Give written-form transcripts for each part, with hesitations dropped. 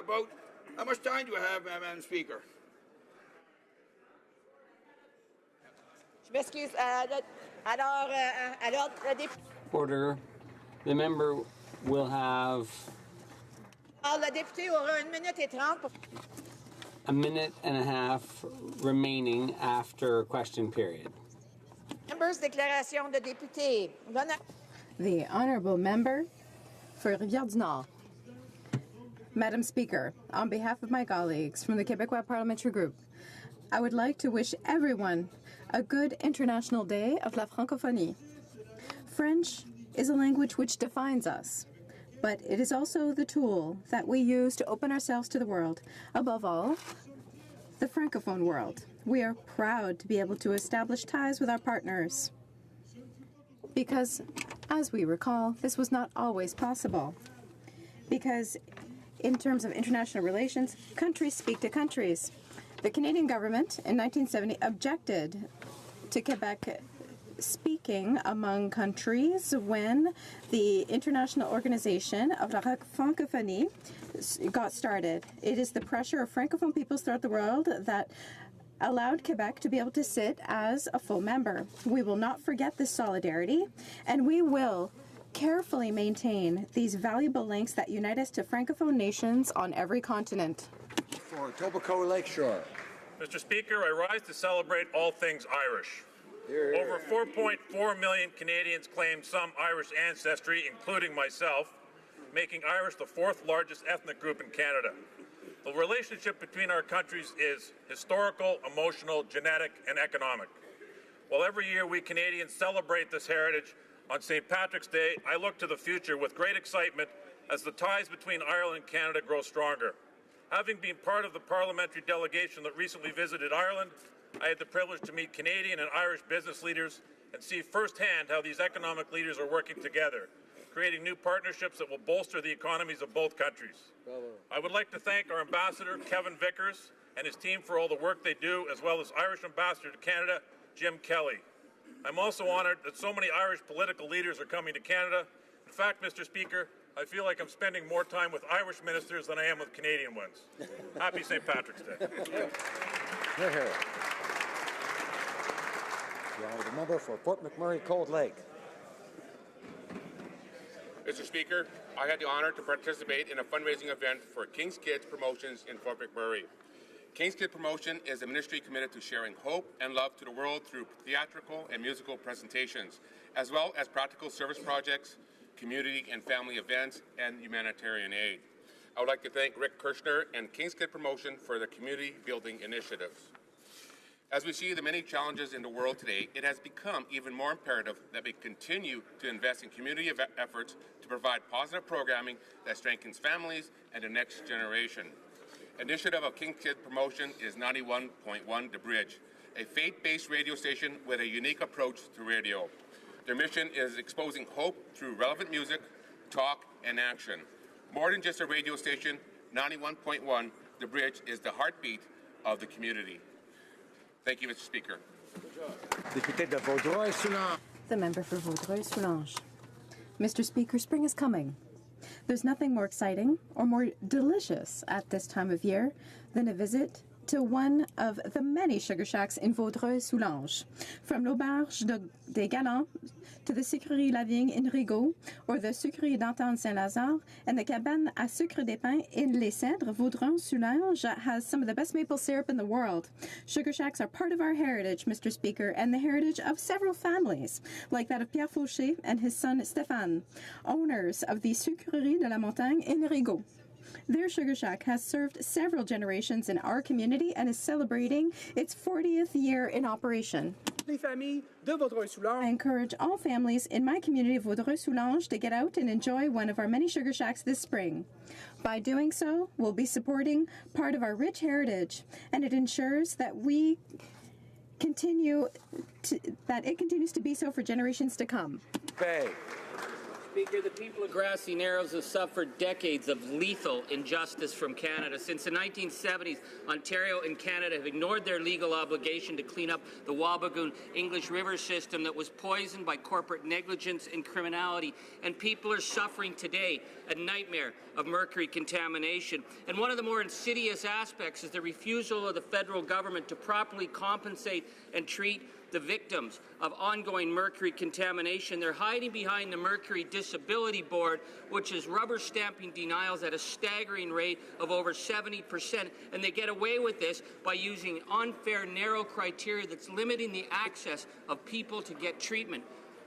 about. How much time do I have, Madam Speaker? Je m'excuse. Alors, le député. Order. The member will have Alors, le député aura 1 minute et 30 pour... a minute and a half remaining after question period. Members, déclaration de député. The Honourable Member for Rivière-du-Nord. Madam Speaker, on behalf of my colleagues from the Québécois Parliamentary Group, I would like to wish everyone a good International Day of la Francophonie. French is a language which defines us, but it is also the tool that we use to open ourselves to the world, above all, the Francophone world. We are proud to be able to establish ties with our partners because, as we recall, this was not always possible. Because in terms of international relations, countries speak to countries. The Canadian government in 1970 objected to Quebec speaking among countries when the International Organization of la Francophonie got started. It is the pressure of Francophone peoples throughout the world that allowed Quebec to be able to sit as a full member. We will not forget this solidarity, and we will carefully maintain these valuable links that unite us to Francophone nations on every continent. For Etobicoke Lakeshore. Mr. Speaker, I rise to celebrate all things Irish. Here, here. Over 4.4 million Canadians claim some Irish ancestry, including myself, making Irish the 4th largest ethnic group in Canada. The relationship between our countries is historical, emotional, genetic, and economic. While every year we Canadians celebrate this heritage, on St. Patrick's Day, I look to the future with great excitement as the ties between Ireland and Canada grow stronger. Having been part of the parliamentary delegation that recently visited Ireland, I had the privilege to meet Canadian and Irish business leaders and see firsthand how these economic leaders are working together, creating new partnerships that will bolster the economies of both countries. Bravo. I would like to thank our ambassador, Kevin Vickers, and his team for all the work they do, as well as Irish ambassador to Canada, Jim Kelly. I'm also honored that so many Irish political leaders are coming to Canada. In fact, Mr. Speaker, I feel like I'm spending more time with Irish ministers than I am with Canadian ones. Happy St. Patrick's Day. Here, here. The Honourable Member for Fort McMurray Cold Lake. Mr. Speaker, I had the honour to participate in a fundraising event for King's Kids Promotions in Fort McMurray. King's Kid Promotion is a ministry committed to sharing hope and love to the world through theatrical and musical presentations, as well as practical service projects, community and family events, and humanitarian aid. I would like to thank Rick Kirshner and King's Kid Promotion for their community building initiatives. As we see the many challenges in the world today, it has become even more imperative that we continue to invest in community efforts to provide positive programming that strengthens families and the next generation. Initiative of King's Kid Promotion is 91.1 The Bridge, a faith-based radio station with a unique approach to radio. Their mission is exposing hope through relevant music, talk, and action. More than just a radio station, 91.1 The Bridge is the heartbeat of the community. Thank you, Mr. Speaker. Député de Vaudreuil-Soulanges. The member for Vaudreuil-Soulanges. Mr. Speaker, spring is coming. There's nothing more exciting or more delicious at this time of year than a visit to one of the many sugar shacks in Vaudreuil-Soulanges. From l'Auberge des Galants to the Sucrerie La Vigne in Rigaud, or the Sucrerie d'Anton Saint-Lazare, and the Cabane à Sucre des Pins in Les Cèdres, Vaudreuil-Soulanges has some of the best maple syrup in the world. Sugar shacks are part of our heritage, Mr. Speaker, and the heritage of several families, like that of Pierre Fauché and his son Stéphane, owners of the Sucrerie de la Montagne in Rigaud. Their sugar shack has served several generations in our community and is celebrating its 40th year in operation. I encourage all families in my community of Vaudreuil-Soulanges to get out and enjoy one of our many sugar shacks this spring. By doing so, we'll be supporting part of our rich heritage, and it ensures that it continues to be so for generations to come. Bay. Speaker, the people of Grassy Narrows have suffered decades of lethal injustice from Canada. Since the 1970s, Ontario and Canada have ignored their legal obligation to clean up the Wabigoon English River system that was poisoned by corporate negligence and criminality. And people are suffering today a nightmare of mercury contamination. And one of the more insidious aspects is the refusal of the federal government to properly compensate and treat the victims of ongoing mercury contamination. They're hiding behind the Mercury Disability Board, which is rubber stamping denials at a staggering rate of over 70%, and they get away with this by using unfair, narrow criteria that's limiting the access of people to get treatment.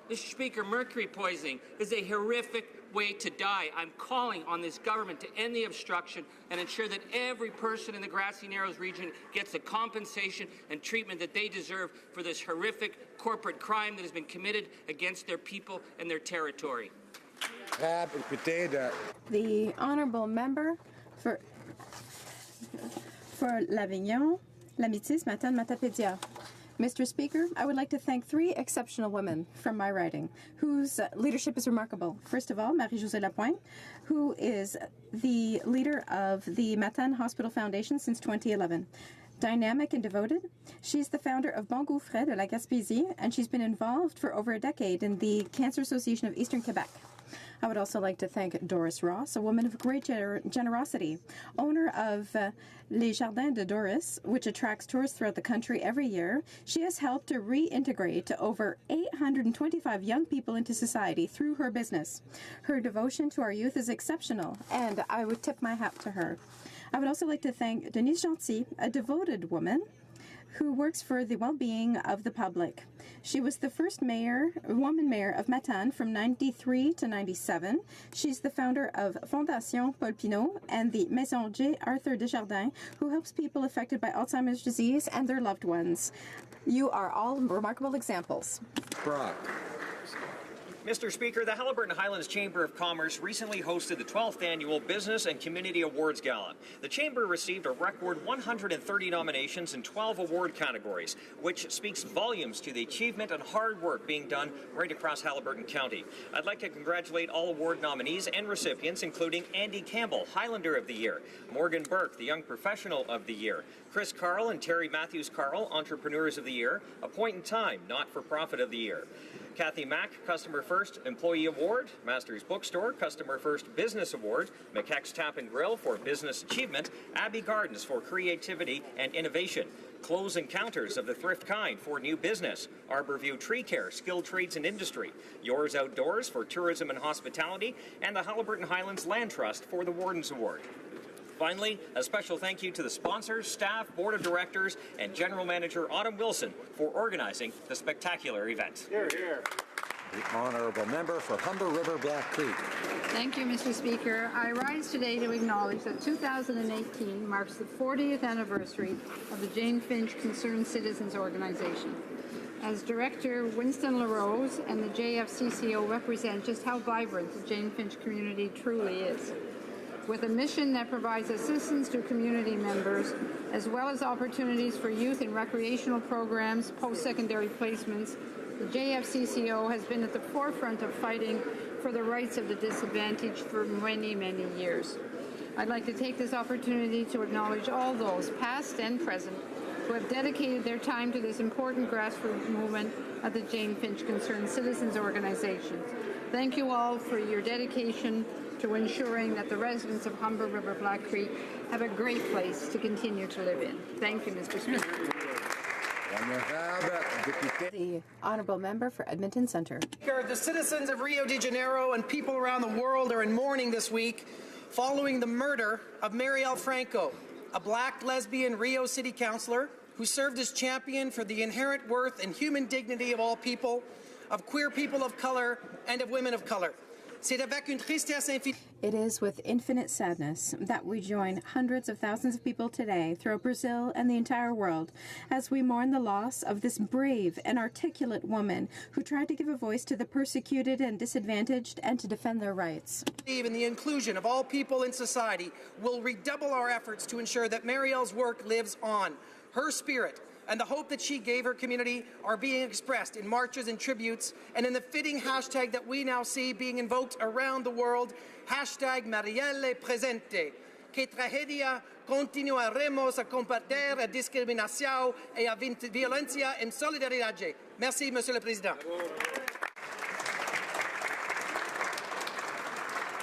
Mr. Speaker, mercury poisoning is a horrific way to die. I'm calling on this government to end the obstruction and ensure that every person in the Grassy Narrows region gets the compensation and treatment that they deserve for this horrific corporate crime that has been committed against their people and their territory. The honourable member for L'Avignon, L'Amitis, Matane, Matapédia. Mr. Speaker, I would like to thank 3 exceptional women from my riding whose leadership is remarkable. First of all, Marie-Josée Lapointe, who is the leader of the Matane Hospital Foundation since 2011. Dynamic and devoted, she's the founder of Bon Goût Frais de la Gaspésie, and she's been involved for over a decade in the Cancer Association of Eastern Quebec. I would also like to thank Doris Ross, a woman of great generosity, owner of Les Jardins de Doris, which attracts tourists throughout the country every year. She has helped to reintegrate over 825 young people into society through her business. Her devotion to our youth is exceptional, and I would tip my hat to her. I would also like to thank Denise Gentil, a devoted woman who works for the well-being of the public. She was the first woman mayor of Matane from 93 to 97. She's the founder of Fondation Paul Pinot and the Maison J. Arthur Desjardins, who helps people affected by Alzheimer's disease and their loved ones. You are all remarkable examples. Brock. Mr. Speaker, the Haliburton Highlands Chamber of Commerce recently hosted the 12th Annual Business and Community Awards Gala. The Chamber received a record 130 nominations in 12 award categories, which speaks volumes to the achievement and hard work being done right across Haliburton County. I'd like to congratulate all award nominees and recipients, including Andy Campbell, Highlander of the Year, Morgan Burke, the Young Professional of the Year, Chris Carl and Terry Matthews-Carl, Entrepreneurs of the Year, A Point in Time, Not-for-Profit of the Year, Kathy Mack, Customer First Employee Award, Masters Bookstore, Customer First Business Award, McKeck's Tap and Grill for Business Achievement, Abbey Gardens for Creativity and Innovation, Close Encounters of the Thrift Kind for New Business, Arborview Tree Care, Skilled Trades and Industry, Yours Outdoors for Tourism and Hospitality, and the Haliburton Highlands Land Trust for the Warden's Award. Finally, a special thank you to the sponsors, staff, board of directors, and General Manager Autumn Wilson for organizing the spectacular event. Here, here. The honourable member for Humber River Black Creek. Thank you, Mr. Speaker. I rise today to acknowledge that 2018 marks the 40th anniversary of the Jane Finch Concerned Citizens Organization. As Director, Winston LaRose and the JFCCO represent just how vibrant the Jane Finch community truly is. With a mission that provides assistance to community members, as well as opportunities for youth and recreational programs, post-secondary placements, the JFCCO has been at the forefront of fighting for the rights of the disadvantaged for many, many years. I'd like to take this opportunity to acknowledge all those, past and present, who have dedicated their time to this important grassroots movement of the Jane Finch Concerned Citizens Organization. Thank you all for your dedication to ensuring that the residents of Humber River Black Creek have a great place to continue to live in. Thank you, Mr. Speaker. The honourable member for Edmonton Centre. The citizens of Rio de Janeiro and people around the world are in mourning this week following the murder of Marielle Franco, a black lesbian Rio City councillor who served as champion for the inherent worth and human dignity of all people, of queer people of colour, and of women of colour. It is with infinite sadness that we join hundreds of thousands of people today throughout Brazil and the entire world as we mourn the loss of this brave and articulate woman who tried to give a voice to the persecuted and disadvantaged and to defend their rights. In the inclusion of all people in society, will redouble our efforts to ensure that Marielle's work lives on. Her spirit and the hope that she gave her community are being expressed in marches and tributes, and in the fitting hashtag that we now see being invoked around the world, hashtag Marielle Presente, que tragedia continuaremos a combater a discriminación y a violencia en solidaridad. Merci, Monsieur le Président.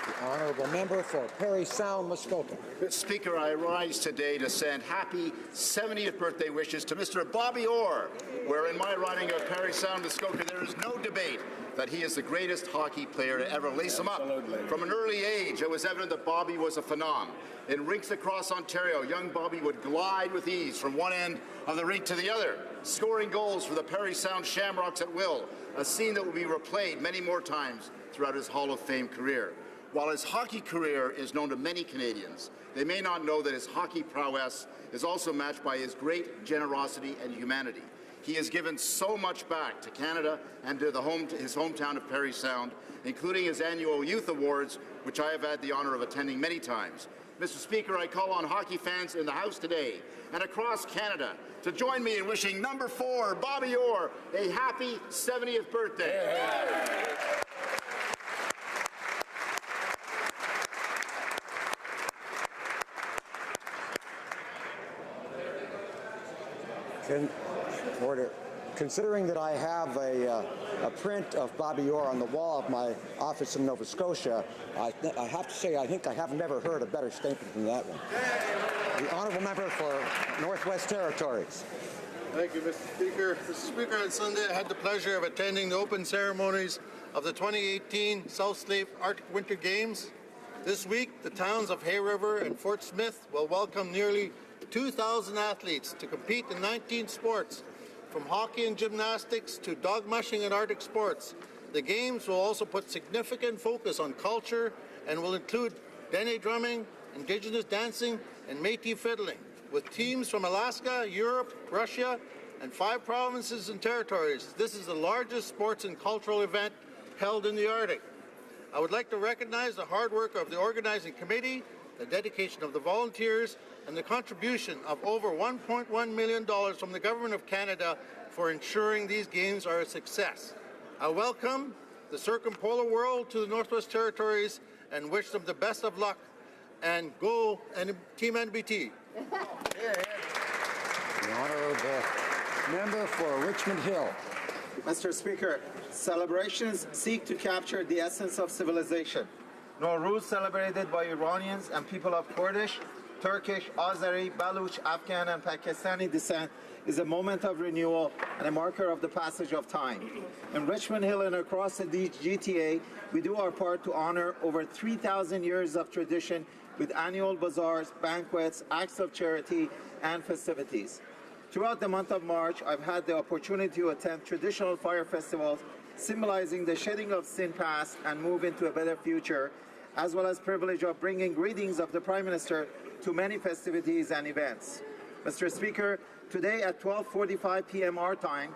The honourable member for Parry Sound, Muskoka. Mr. Speaker, I rise today to send happy 70th birthday wishes to Mr. Bobby Orr, where in my riding of Parry Sound, Muskoka, there is no debate that he is the greatest hockey player to ever lace him up. From an early age, it was evident that Bobby was a phenom. In rinks across Ontario, young Bobby would glide with ease from one end of the rink to the other, scoring goals for the Parry Sound Shamrocks at will, a scene that will be replayed many more times throughout his Hall of Fame career. While his hockey career is known to many Canadians, they may not know that his hockey prowess is also matched by his great generosity and humanity. He has given so much back to Canada and to his hometown of Parry Sound, including his annual Youth Awards, which I have had the honour of attending many times. Mr. Speaker, I call on hockey fans in the House today and across Canada to join me in wishing number 4, Bobby Orr, a happy 70th birthday. Order. Considering that I have a print of Bobby Orr on the wall of my office in Nova Scotia, I have to say I think I have never heard a better statement than that one. The honourable member for Northwest Territories. Thank you, Mr. Speaker. Mr. Speaker, on Sunday I had the pleasure of attending the open ceremonies of the 2018 South Slave Arctic Winter Games. This week, the towns of Hay River and Fort Smith will welcome nearly 2,000 athletes to compete in 19 sports, from hockey and gymnastics to dog mushing and Arctic sports. The Games will also put significant focus on culture and will include Dene drumming, Indigenous dancing, and Métis fiddling, with teams from Alaska, Europe, Russia, and 5 provinces and territories. This is the largest sports and cultural event held in the Arctic. I would like to recognize the hard work of the organizing committee, the dedication of the volunteers, and the contribution of over $1.1 million from the Government of Canada for ensuring these games are a success. I welcome the circumpolar world to the Northwest Territories and wish them the best of luck, and go and Team NBT. The honourable member for Richmond Hill. Mr. Speaker, celebrations seek to capture the essence of civilization. Nowruz, celebrated by Iranians and people of Kurdish, Turkish, Azeri, Baluch, Afghan, and Pakistani descent, is a moment of renewal and a marker of the passage of time. In Richmond Hill and across the GTA, we do our part to honor over 3,000 years of tradition with annual bazaars, banquets, acts of charity, and festivities. Throughout the month of March, I've had the opportunity to attend traditional fire festivals symbolizing the shedding of sin past and move into a better future, as well as privilege of bringing greetings of the Prime Minister to many festivities and events. Mr. Speaker, today at 12:45 p.m. our time,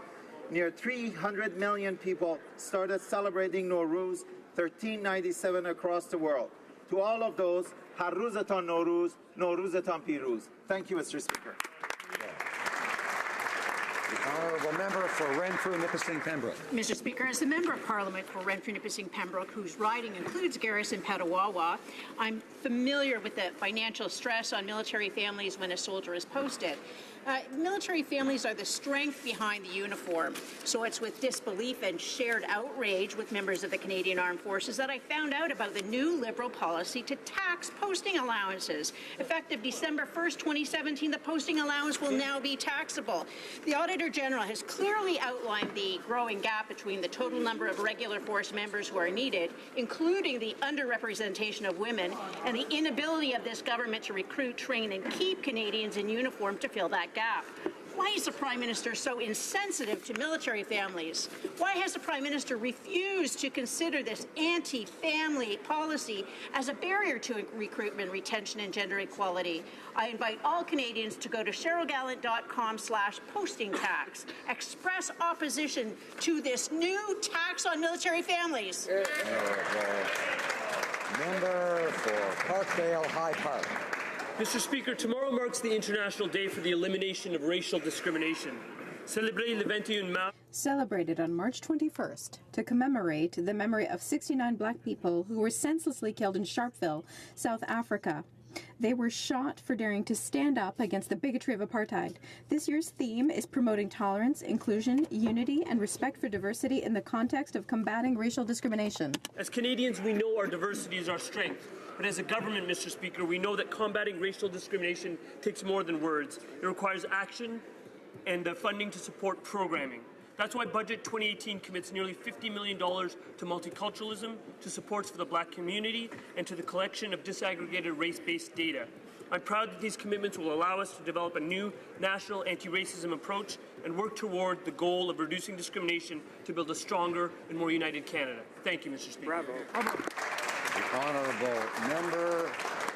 near 300 million people started celebrating Nowruz 1397 across the world. To all of those, Har Ruzatan Nowruz, Nowruzatan Piruz. Thank you, Mr. Speaker. The honourable member for Renfrew, Nipissing, Pembroke. Mr. Speaker, as the Member of Parliament for Renfrew, Nipissing, Pembroke, whose riding includes Garrison, Petawawa, I'm familiar with the financial stress on military families when a soldier is posted. Military families are the strength behind the uniform, so it's with disbelief and shared outrage with members of the Canadian Armed Forces that I found out about the new Liberal policy to tax posting allowances. Effective December 1st, 2017, the posting allowance will now be taxable. The Auditor General has clearly outlined the growing gap between the total number of regular force members who are needed, including the underrepresentation of women, and the inability of this government to recruit, train, and keep Canadians in uniform to fill that gap. Why is the Prime Minister so insensitive to military families? Why has the Prime Minister refused to consider this anti-family policy as a barrier to recruitment, retention, and gender equality? I invite all Canadians to go to cherylgallant.com/posting tax. Express opposition to this new tax on military families. Member for Parkdale High Park. Mr. Speaker, tomorrow marks the International Day for the Elimination of Racial Discrimination. Celebré le 21 mars. Celebrated on March 21st to commemorate the memory of 69 black people who were senselessly killed in Sharpeville, South Africa. They were shot for daring to stand up against the bigotry of apartheid. This year's theme is promoting tolerance, inclusion, unity, and respect for diversity in the context of combating racial discrimination. As Canadians, we know our diversity is our strength. But as a government, Mr. Speaker, we know that combating racial discrimination takes more than words. It requires action and funding to support programming. That's why Budget 2018 commits nearly $50 million to multiculturalism, to supports for the black community, and to the collection of disaggregated race-based data. I'm proud that these commitments will allow us to develop a new national anti-racism approach and work toward the goal of reducing discrimination to build a stronger and more united Canada. Thank you, Mr. Speaker. The honourable member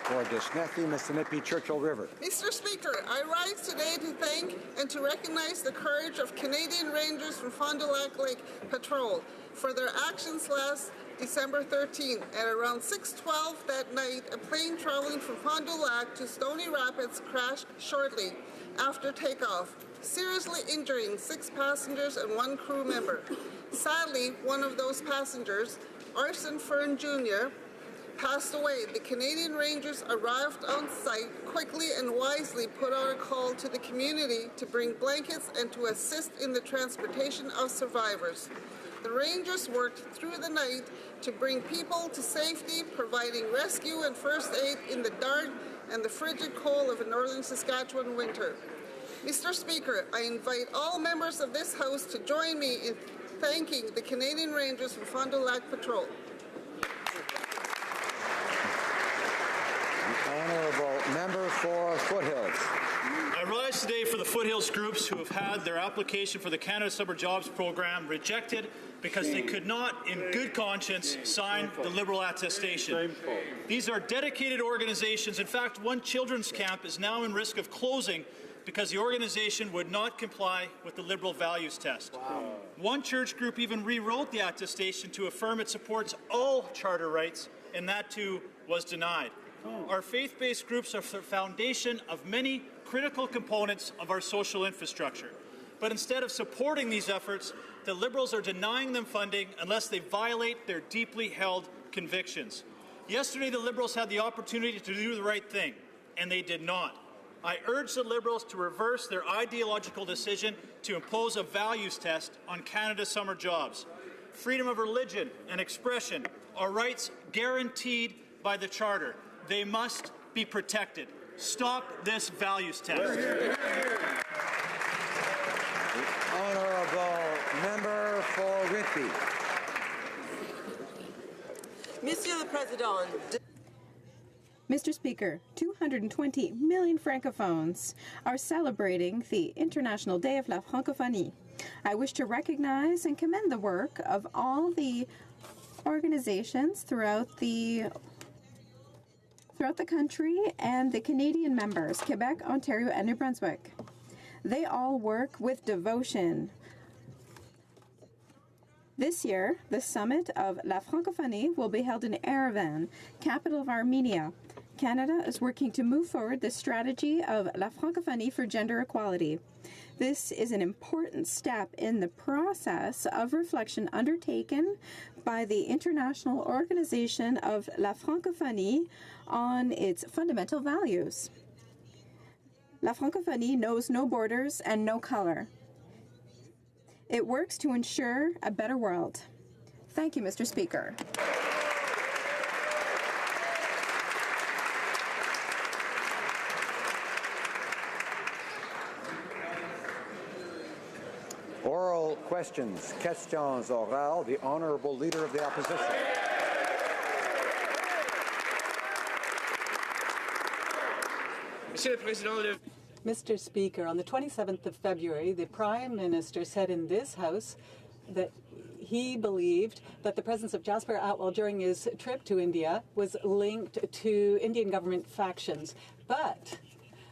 for Disnethi, Mississippi, Churchill River. Mr. Speaker, I rise today to thank and to recognize the courage of Canadian Rangers from Fond du Lac Lake Patrol for their actions last December 13. At around 6:12 that night, a plane traveling from Fond du Lac to Stony Rapids crashed shortly after takeoff, seriously injuring 6 passengers and 1 crew member. Sadly, one of those passengers, Arson Fern Jr., passed away. The Canadian Rangers arrived on site, quickly and wisely put out a call to the community to bring blankets and to assist in the transportation of survivors. The Rangers worked through the night to bring people to safety, providing rescue and first aid in the dark and the frigid cold of a northern Saskatchewan winter. Mr. Speaker, I invite all members of this House to join me in thanking the Canadian Rangers from Fond du Lac Patrol. Honourable member for Foothills. I rise today for the Foothills groups who have had their application for the Canada Summer Jobs Program rejected because they could not, in good conscience, sign the Liberal attestation. These are dedicated organizations. In fact, one children's camp is now in risk of closing because the organization would not comply with the Liberal values test. Wow. One church group even rewrote the attestation to affirm it supports all charter rights, and that too was denied. Our faith-based groups are the foundation of many critical components of our social infrastructure. But instead of supporting these efforts, the Liberals are denying them funding unless they violate their deeply held convictions. Yesterday, the Liberals had the opportunity to do the right thing, and they did not. I urge the Liberals to reverse their ideological decision to impose a values test on Canada's summer jobs. Freedom of religion and expression are rights guaranteed by the Charter. They must be protected. Stop this values test. The honourable member for Whitby. Monsieur le Président. Mr. Speaker, 220 million francophones are celebrating the International Day of la Francophonie. I wish to recognize and commend the work of all the organizations throughout the country and the Canadian members, Quebec, Ontario, and New Brunswick. They all work with devotion. This year, the summit of La Francophonie will be held in Yerevan, capital of Armenia. Canada is working to move forward the strategy of La Francophonie for gender equality. This is an important step in the process of reflection undertaken by the International Organization of La Francophonie on its fundamental values. La Francophonie knows no borders and no color. It works to ensure a better world. Thank you, Mr. Speaker. Oral questions, questions orales, the Honourable Leader of the Opposition. Monsieur le Président, Mr. Speaker, on the 27th of February, the Prime Minister said in this House that he believed that the presence of Jasper Atwell during his trip to India was linked to Indian government factions. But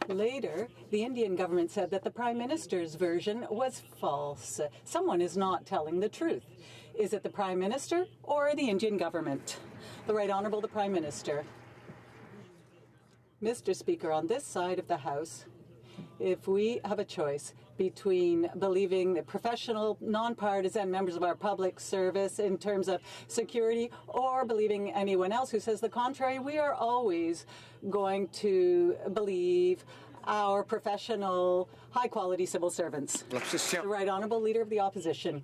later, the Indian government said that the Prime Minister's version was false. Someone is not telling the truth. Is it the Prime Minister or the Indian government? The Right Honourable the Prime Minister. Mr. Speaker, on this side of the House, if we have a choice between believing the professional, nonpartisan members of our public service in terms of security or believing anyone else who says the contrary, we are always going to believe our professional, high-quality civil servants. The Right Honourable Leader of the Opposition.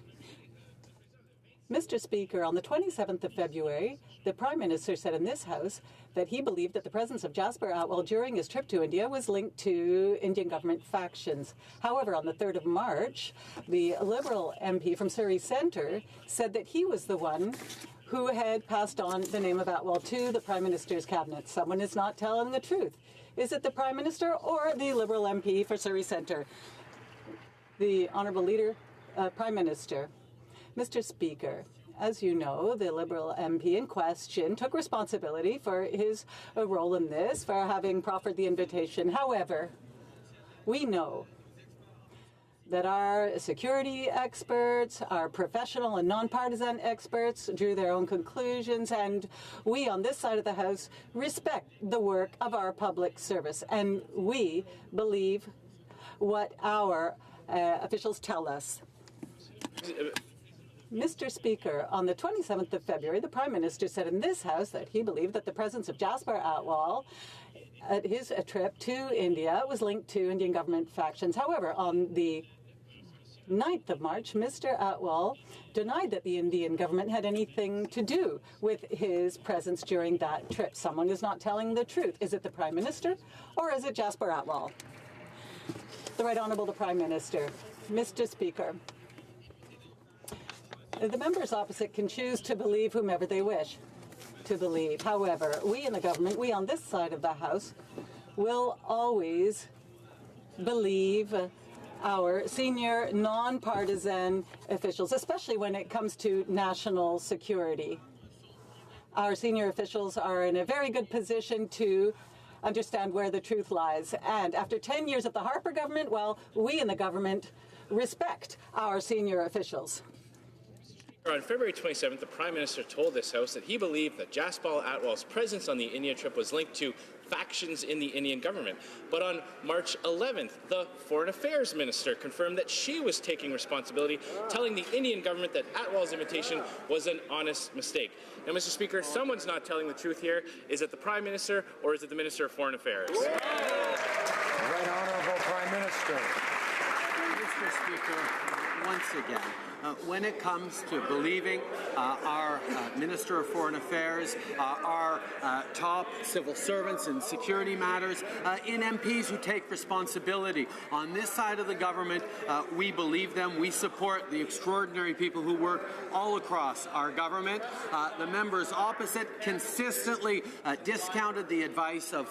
Mr. Speaker, on the 27th of February, the Prime Minister said in this House that he believed that the presence of Jasper Atwell during his trip to India was linked to Indian government factions. However, on the 3rd of March, the Liberal MP from Surrey Centre said that he was the one who had passed on the name of Atwell to the Prime Minister's cabinet. Someone is not telling the truth. Is it the Prime Minister or the Liberal MP for Surrey Centre? The Honourable Leader, Prime Minister. Mr. Speaker, as you know, the Liberal MP in question took responsibility for his role in this, for having proffered the invitation. However, we know that our security experts, our professional and nonpartisan experts drew their own conclusions, and we on this side of the House respect the work of our public service, and we believe what our officials tell us. Mr. Speaker, on the 27th of February, the Prime Minister said in this House that he believed that the presence of Jasper Atwell at his trip to India was linked to Indian government factions. However, on the 9th of March, Mr. Atwell denied that the Indian government had anything to do with his presence during that trip. Someone is not telling the truth. Is it the Prime Minister or is it Jasper Atwell? The Right Honourable the Prime Minister. Mr. Speaker, the members opposite can choose to believe whomever they wish to believe. However, we in the government, we on this side of the House, will always believe our senior non-partisan officials, especially when it comes to national security. Our senior officials are in a very good position to understand where the truth lies. And after 10 years of the Harper government, well, we in the government respect our senior officials. On February 27th, the Prime Minister told this House that he believed that Jasper Atwell's presence on the India trip was linked to factions in the Indian government. But on March 11th, the Foreign Affairs Minister confirmed that she was taking responsibility, telling the Indian government that Atwell's invitation was an honest mistake. Now, Mr. Speaker, someone's not telling the truth here. Is it the Prime Minister or is it the Minister of Foreign Affairs? Right Honourable Prime Minister. Mr. Speaker, once again, when it comes to believing our Minister of Foreign Affairs, our top civil servants in security matters, in MPs who take responsibility. On this side of the government, we believe them. We support the extraordinary people who work all across our government. The members opposite consistently discounted the advice of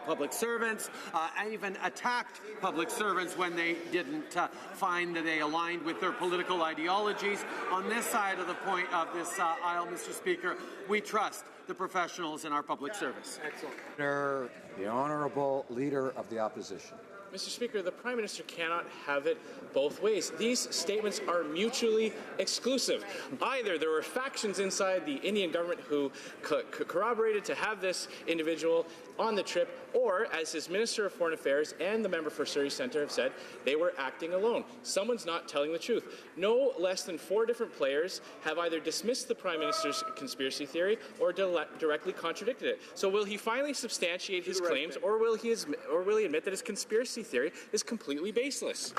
public servants, and even attacked public servants when they didn't find that they aligned with their political ideologies. On this side of the point of this aisle, Mr. Speaker, we trust the professionals in our public service. Excellent. The Honourable Leader of the Opposition. Mr. Speaker, the Prime Minister cannot have it both ways. These statements are mutually exclusive. Either there were factions inside the Indian government who corroborated to have this individual on the trip, or, as his Minister of Foreign Affairs and the member for Surrey Centre have said, they were acting alone. Someone's not telling the truth. No less than 4 different players have either dismissed the Prime Minister's conspiracy theory or directly contradicted it. So will he finally substantiate his claims, or will he admit that his conspiracy theory is completely baseless?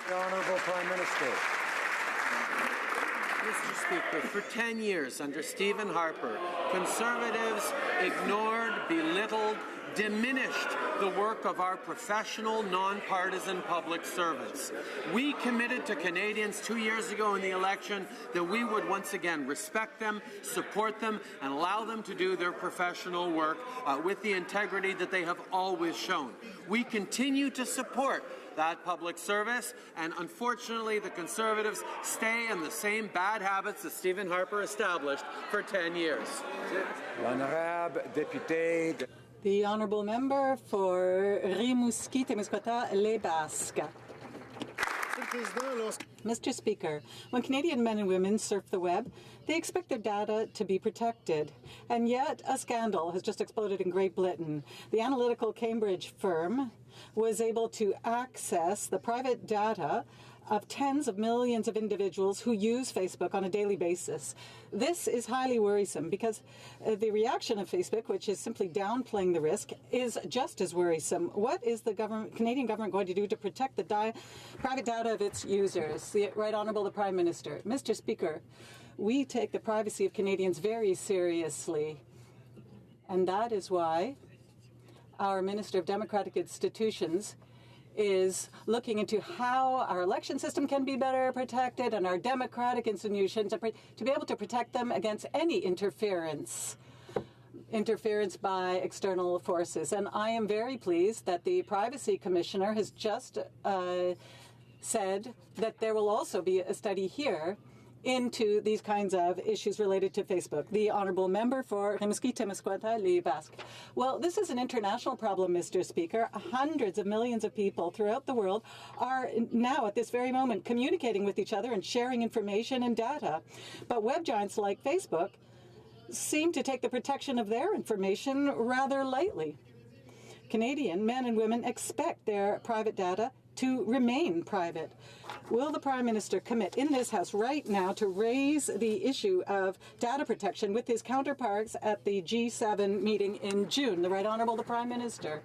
The Honourable Prime Minister. Mr. Speaker, for 10 years under Stephen Harper, Conservatives ignored, belittled, diminished the work of our professional, non-partisan public servants. We committed to Canadians 2 years ago in the election that we would once again respect them, support them, and allow them to do their professional work with the integrity that they have always shown. We continue to support that public service, and unfortunately the Conservatives stay in the same bad habits that Stephen Harper established for 10 years. L'honorable député. The Honourable Member for Rimouski, Témiscouata, Les Basques. Since Mr. Speaker, when Canadian men and women surf the web, they expect their data to be protected. And yet, a scandal has just exploded in Great Britain. The analytical Cambridge firm was able to access the private data of tens of millions of individuals who use Facebook on a daily basis. This is highly worrisome because the reaction of Facebook, which is simply downplaying the risk, is just as worrisome. What is the Canadian government going to do to protect the private data of its users? The Right Honourable the Prime Minister. Mr. Speaker, we take the privacy of Canadians very seriously, and that is why our Minister of Democratic Institutions is looking into how our election system can be better protected and our democratic institutions to be able to protect them against any interference by external forces. And I am very pleased that the Privacy Commissioner has just said that there will also be a study here into these kinds of issues related to Facebook. The Honourable Member for Rimouski-Témiscouata, Basque. Well, this is an international problem, Mr. Speaker. Hundreds of millions of people throughout the world are now, at this very moment, communicating with each other and sharing information and data. But web giants like Facebook seem to take the protection of their information rather lightly. Canadian men and women expect their private data to remain private. Will the Prime Minister commit in this House right now to raise the issue of data protection with his counterparts at the G7 meeting in June? The Right Honourable the Prime Minister.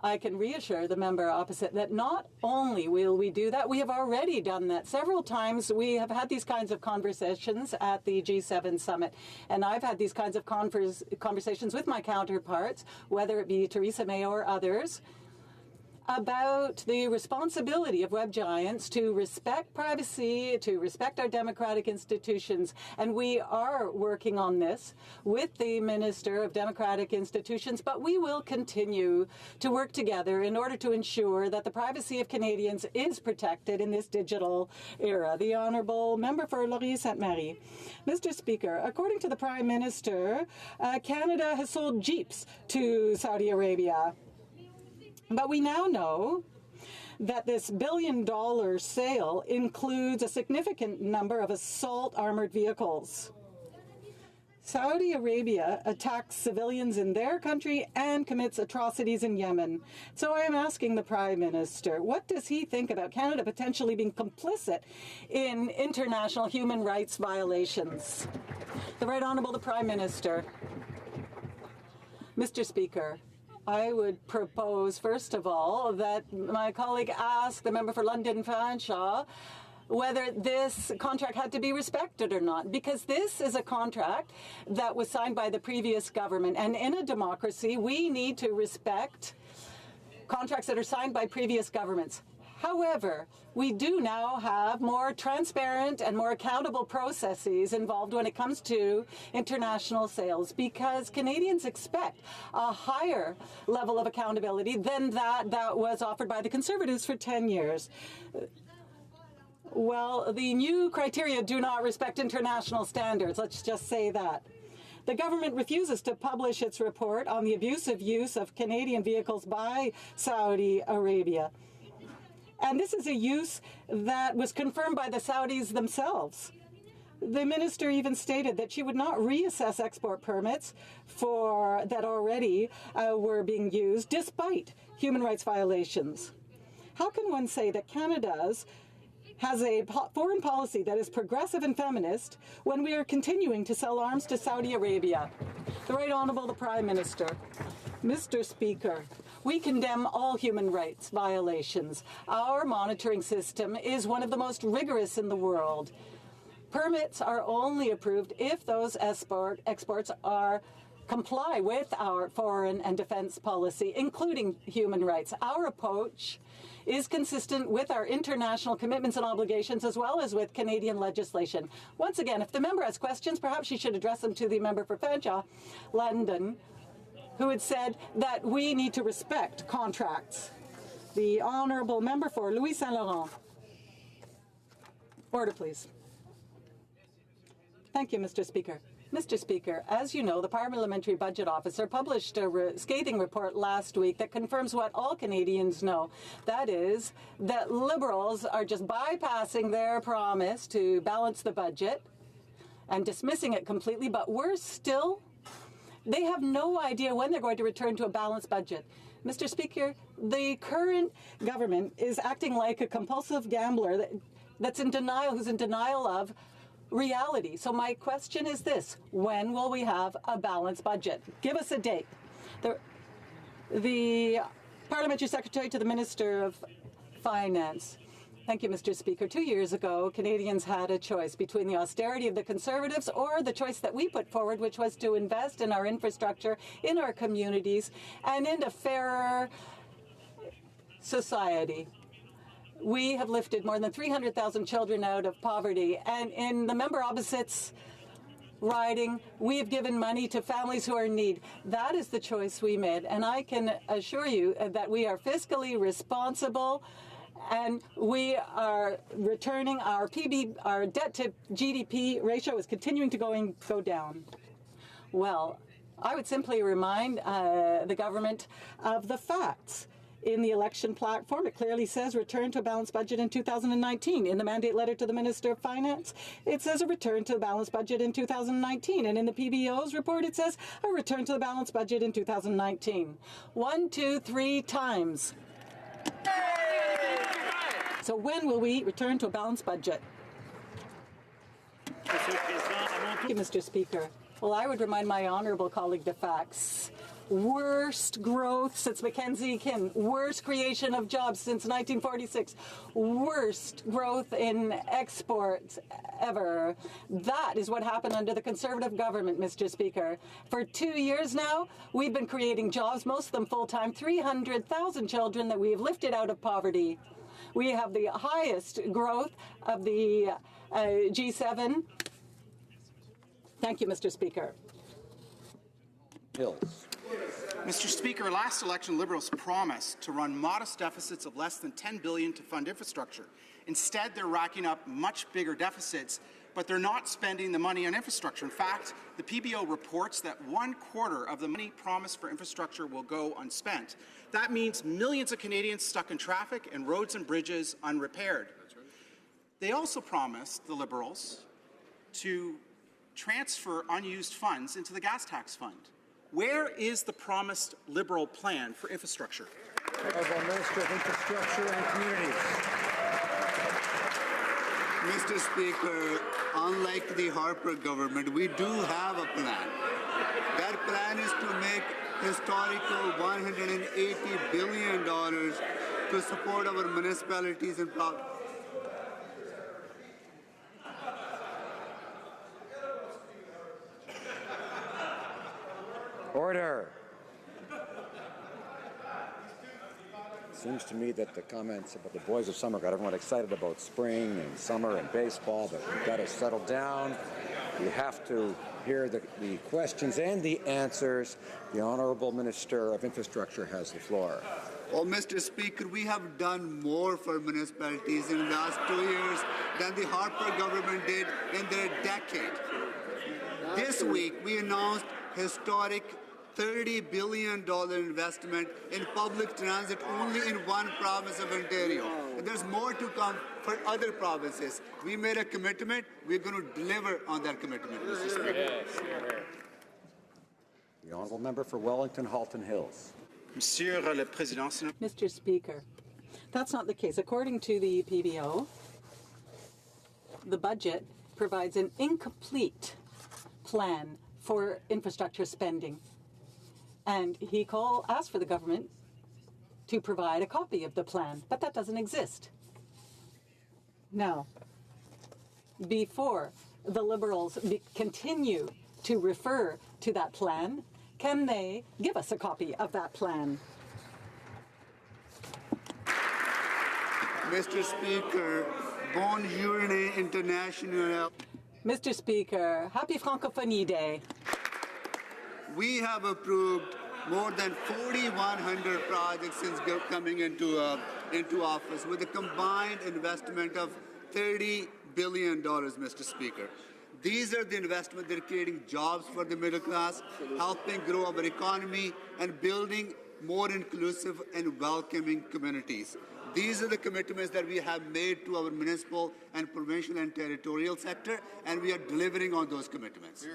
I can reassure the member opposite that not only will we do that, we have already done that. Several times we have had these kinds of conversations at the G7 summit, and I've had these kinds of conversations with my counterparts, whether it be Theresa May or others, about the responsibility of web giants to respect privacy, to respect our democratic institutions. And we are working on this with the Minister of Democratic Institutions, but we will continue to work together in order to ensure that the privacy of Canadians is protected in this digital era. The Honourable Member for Laurier-Sainte-Marie. Mr. Speaker, according to the Prime Minister, Canada has sold Jeeps to Saudi Arabia. But we now know that this billion-dollar sale includes a significant number of assault armored vehicles. Saudi Arabia attacks civilians in their country and commits atrocities in Yemen. So I am asking the Prime Minister, what does he think about Canada potentially being complicit in international human rights violations? The Right Honourable the Prime Minister. Mr. Speaker, I would propose, first of all, that my colleague ask the member for London Fanshawe whether this contract had to be respected or not, because this is a contract that was signed by the previous government. And in a democracy, we need to respect contracts that are signed by previous governments. However, we do now have more transparent and more accountable processes involved when it comes to international sales, because Canadians expect a higher level of accountability than that was offered by the Conservatives for 10 years. Well, the new criteria do not respect international standards. Let's just say that. The government refuses to publish its report on the abusive use of Canadian vehicles by Saudi Arabia. And this is a use that was confirmed by the Saudis themselves. The minister even stated that she would not reassess export permits that already were being used, despite human rights violations. How can one say that Canada has a foreign policy that is progressive and feminist when we are continuing to sell arms to Saudi Arabia? The Right Honourable the Prime Minister. Mr. Speaker, we condemn all human rights violations. Our monitoring system is one of the most rigorous in the world. Permits are only approved if those exports comply with our foreign and defense policy, including human rights. Our approach is consistent with our international commitments and obligations, as well as with Canadian legislation. Once again, if the member has questions, perhaps she should address them to the member for Fanshawe, London, who had said that we need to respect contracts. The Honourable Member for Louis Saint Laurent. Order, please. Thank you, Mr. Speaker. Mr. Speaker, as you know, the Parliamentary Budget Officer published a scathing report last week that confirms what all Canadians know. That is, that Liberals are just bypassing their promise to balance the budget and dismissing it completely, but worse still, they have no idea when they're going to return to a balanced budget. Mr. Speaker, the current government is acting like a compulsive gambler that's in denial, who's in denial of reality. So my question is this: when will we have a balanced budget? Give us a date. The Parliamentary Secretary to the Minister of Finance. Thank you, Mr. Speaker. 2 years ago, Canadians had a choice between the austerity of the Conservatives or the choice that we put forward, which was to invest in our infrastructure, in our communities, and in a fairer society. We have lifted more than 300,000 children out of poverty, and in the member opposite's riding, we have given money to families who are in need. That is the choice we made, and I can assure you that we are fiscally responsible, and we are returning our debt to GDP ratio is continuing to go down. Well, I would simply remind the government of the facts. In the election platform, it clearly says return to a balanced budget in 2019. In the mandate letter to the Minister of Finance, it says a return to a balanced budget in 2019. And in the PBO's report, it says a return to the balanced budget in 2019. 1, 2, 3 times. So when will we return to a balanced budget? Thank you, Mr. Speaker. Well, I would remind my honourable colleague the facts. Worst growth since Mackenzie King, worst creation of jobs since 1946, worst growth in exports ever. That is what happened under the Conservative government, Mr. Speaker. For 2 years now, we've been creating jobs, most of them full-time, 300,000 children that we have lifted out of poverty. We have the highest growth of the G7. Thank you, Mr. Speaker. Hills. Mr. Speaker, last election, Liberals promised to run modest deficits of less than $10 billion to fund infrastructure. Instead, they're racking up much bigger deficits, but they're not spending the money on infrastructure. In fact, the PBO reports that 1/4 of the money promised for infrastructure will go unspent. That means millions of Canadians stuck in traffic and roads and bridges unrepaired. They also promised, the Liberals, to transfer unused funds into the gas tax fund. Where is the promised Liberal plan for infrastructure? Honourable Minister of Infrastructure and Communities. Mr. Speaker, unlike the Harper government, we do have a plan. That plan is to make historical $180 billion to support our municipalities and Order. Seems to me that the comments about the boys of summer got everyone excited about spring and summer and baseball, but we've got to settle down. We have to hear the questions and the answers. The Honourable Minister of Infrastructure has the floor. Well, Mr. Speaker, we have done more for municipalities in the last 2 years than the Harper government did in their decade. This week, we announced historic $30 billion investment in public transit only in one province of Ontario. And there's more to come for other provinces. We made a commitment. We're going to deliver on that commitment, Mr. Speaker. The Honourable Member for Wellington Halton Hills. Mr. Speaker, that's not the case. According to the PBO, the budget provides an incomplete plan for infrastructure spending. And he asked for the government to provide a copy of the plan, but that doesn't exist. Now, before the Liberals continue to refer to that plan, can they give us a copy of that plan? Mr. Speaker, bonne journée internationale. Mr. Speaker, happy Francophonie Day. We have approved more than 4,100 projects since coming into office with a combined investment of $30 billion, Mr. Speaker. These are the investments that are creating jobs for the middle class, helping grow our economy, and building more inclusive and welcoming communities. These are the commitments that we have made to our municipal and provincial and territorial sector, and we are delivering on those commitments.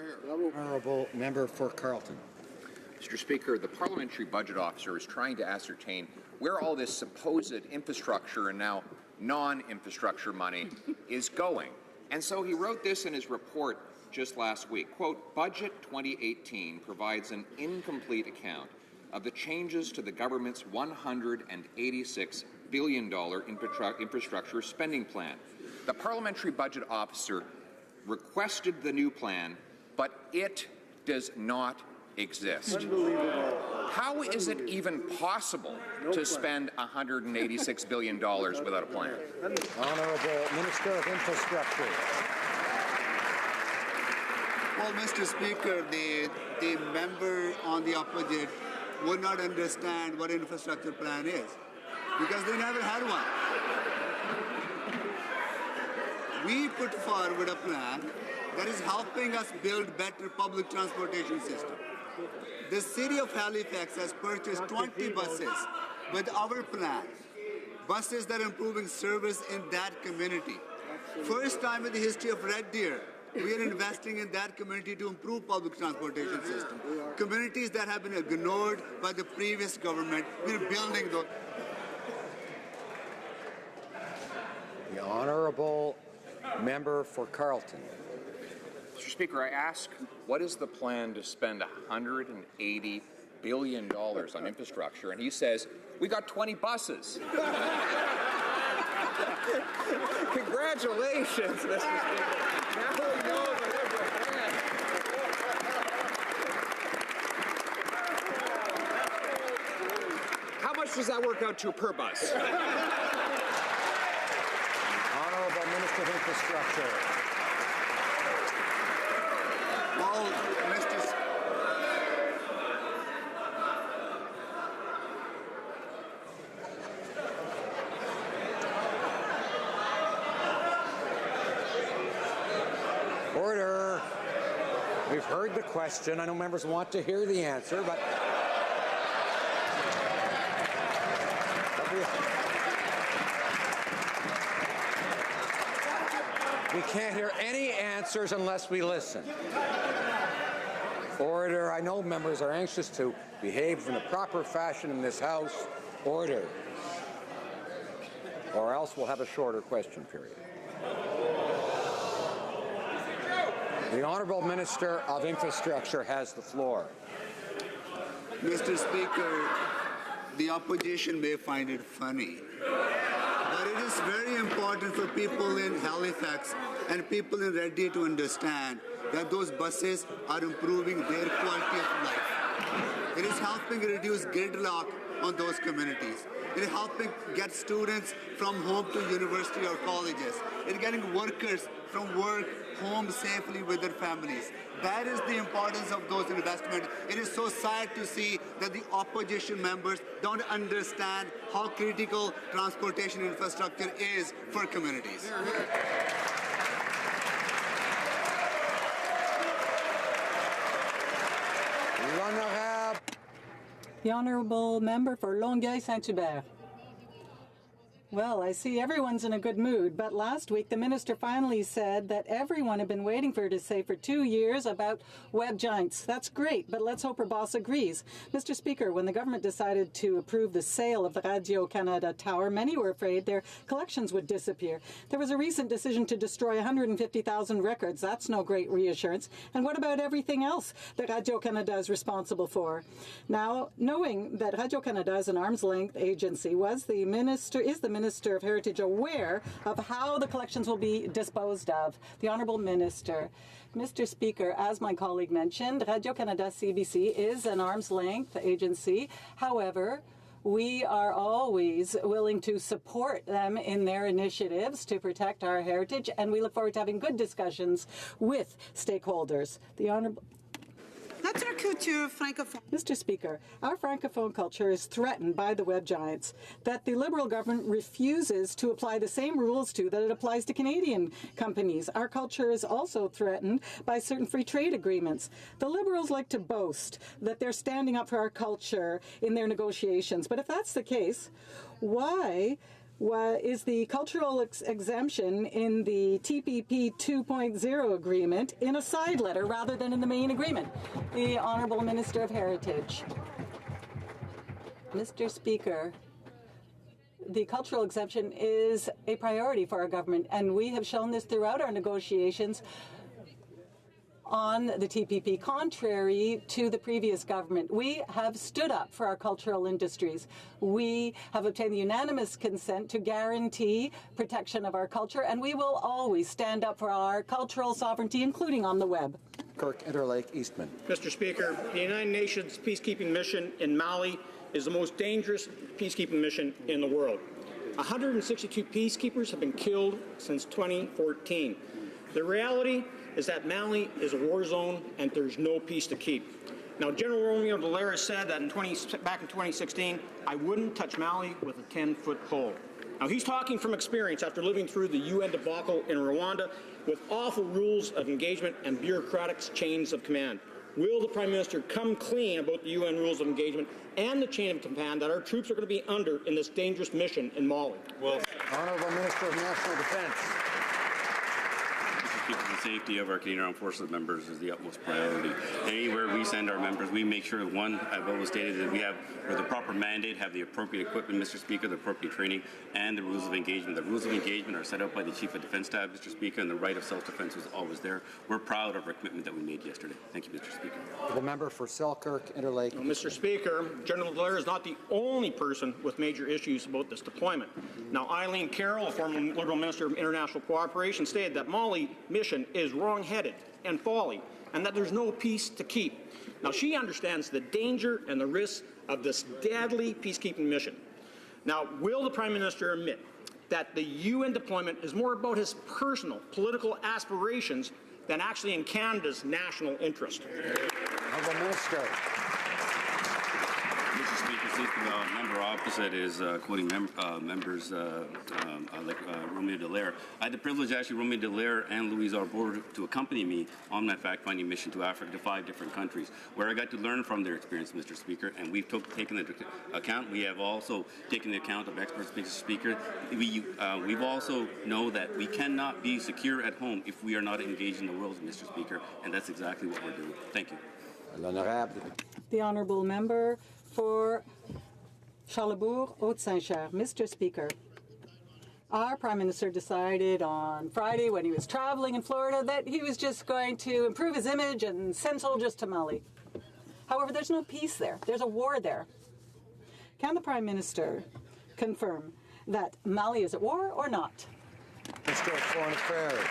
Honourable Member for Carleton. Mr. Speaker, the Parliamentary Budget Officer is trying to ascertain where all this supposed infrastructure and now non-infrastructure money is going. And so he wrote this in his report just last week. Quote, Budget 2018 provides an incomplete account of the changes to the government's $186 billion infrastructure spending plan. The Parliamentary Budget Officer requested the new plan, but it does not exist. How is it even possible to spend $186 billion without a plan? Honourable Minister of Infrastructure. Well, Mr. Speaker, the member on the opposite would not understand what infrastructure plan is because they never had one. We put forward a plan that is helping us build better public transportation system. The city of Halifax has purchased 20 buses with our plan, buses that are improving service in that community. First time in the history of Red Deer, we are investing in that community to improve public transportation system. Communities that have been ignored by the previous government, we're building those. The Honourable Member for Carleton. Mr. Speaker, I ask, what is the plan to spend $180 billion on infrastructure? And he says, we got 20 buses. Congratulations, Mr. Speaker. Now we know the Liberal plan. How much does that work out to per bus? Honourable Minister of Infrastructure. Well, Mr. Order. We've heard the question. I know members want to hear the answer, but we can't hear any answers unless we listen. Order. I know members are anxious to behave in the proper fashion in this House. Order. Or else we'll have a shorter question period. The Honourable Minister of Infrastructure has the floor. Mr. Speaker, the opposition may find it funny, but it is very important for people in Halifax and people in Red Deer to understand that those buses are improving their quality of life. It is helping reduce gridlock on those communities. It is helping get students from home to university or colleges. It is getting workers from work home safely with their families. That is the importance of those investments. It is so sad to see that the opposition members don't understand how critical transportation infrastructure is for communities. The Honourable Member for Longueuil-Saint-Hubert. Well, I see everyone's in a good mood, but last week the minister finally said that everyone had been waiting for her to say for 2 years about web giants. That's great, but let's hope her boss agrees. Mr. Speaker, when the government decided to approve the sale of the Radio-Canada Tower, many were afraid their collections would disappear. There was a recent decision to destroy 150,000 records. That's no great reassurance. And what about everything else that Radio-Canada is responsible for? Now, knowing that Radio-Canada is an arm's-length agency, is the Minister of Heritage aware of how the collections will be disposed of? The Honourable Minister. Mr. Speaker, as my colleague mentioned, Radio-Canada CBC is an arm's-length agency. However, we are always willing to support them in their initiatives to protect our heritage, and we look forward to having good discussions with stakeholders. The Honourable Notre culture francophone. Mr. Speaker, our Francophone culture is threatened by the web giants that the Liberal government refuses to apply the same rules to that it applies to Canadian companies. Our culture is also threatened by certain free trade agreements. The Liberals like to boast that they're standing up for our culture in their negotiations. But if that's the case, why is the cultural exemption in the TPP 2.0 agreement in a side letter rather than in the main agreement? The Honourable Minister of Heritage. Mr. Speaker, the cultural exemption is a priority for our government, and we have shown this throughout our negotiations on the TPP, contrary to the previous government. We have stood up for our cultural industries. We have obtained the unanimous consent to guarantee protection of our culture, and we will always stand up for our cultural sovereignty, including on the web. Kirk Interlake Eastman. Mr. Speaker, the United Nations peacekeeping mission in Mali is the most dangerous peacekeeping mission in the world. 162 peacekeepers have been killed since 2014. The reality is that Mali is a war zone and there's no peace to keep. Now, General Romeo Dallaire said that back in 2016, I wouldn't touch Mali with a 10-foot pole. Now, he's talking from experience after living through the UN debacle in Rwanda with awful rules of engagement and bureaucratic chains of command. Will the Prime Minister come clean about the UN rules of engagement and the chain of command that our troops are going to be under in this dangerous mission in Mali? Well, Honourable Minister of National Defence. The safety of our Canadian Armed Forces members is the utmost priority. Anywhere we send our members, we make sure, one, I've always stated that we have the proper mandate, have the appropriate equipment, Mr. Speaker, the appropriate training, and the rules of engagement. The rules of engagement are set out by the Chief of Defence Staff, Mr. Speaker, and the right of self-defence was always there. We're proud of our commitment that we made yesterday. Thank you, Mr. Speaker. The member for Selkirk, Interlake. Well, Mr. Speaker, General Dallaire is not the only person with major issues about this deployment. Now, Eileen Carroll, a former Liberal Minister of International Cooperation, stated that Mali mission is wrong-headed and folly, and that there's no peace to keep. Now, she understands the danger and the risks of this deadly peacekeeping mission. Now, will the Prime Minister admit that the UN deployment is more about his personal political aspirations than actually in Canada's national interest? Honourable Minister. Mr. Speaker, since the member opposite is quoting members like Romeo Dallaire, I had the privilege actually Romeo Dallaire and Louise Arbor to accompany me on my fact-finding mission to Africa, to 5 different countries, where I got to learn from their experience, Mr. Speaker, and we've taken into account. We have also taken the account of experts, Mr. Speaker. We've also know that we cannot be secure at home if we are not engaged in the world, Mr. Speaker, and that's exactly what we're doing. Thank you. The Honourable Member for Charlesbourg, Haute-Saint-Cher. Mr. Speaker, our Prime Minister decided on Friday when he was traveling in Florida that he was just going to improve his image and send soldiers to Mali. However, there's no peace there. There's a war there. Can the Prime Minister confirm that Mali is at war or not? Minister of Foreign Affairs.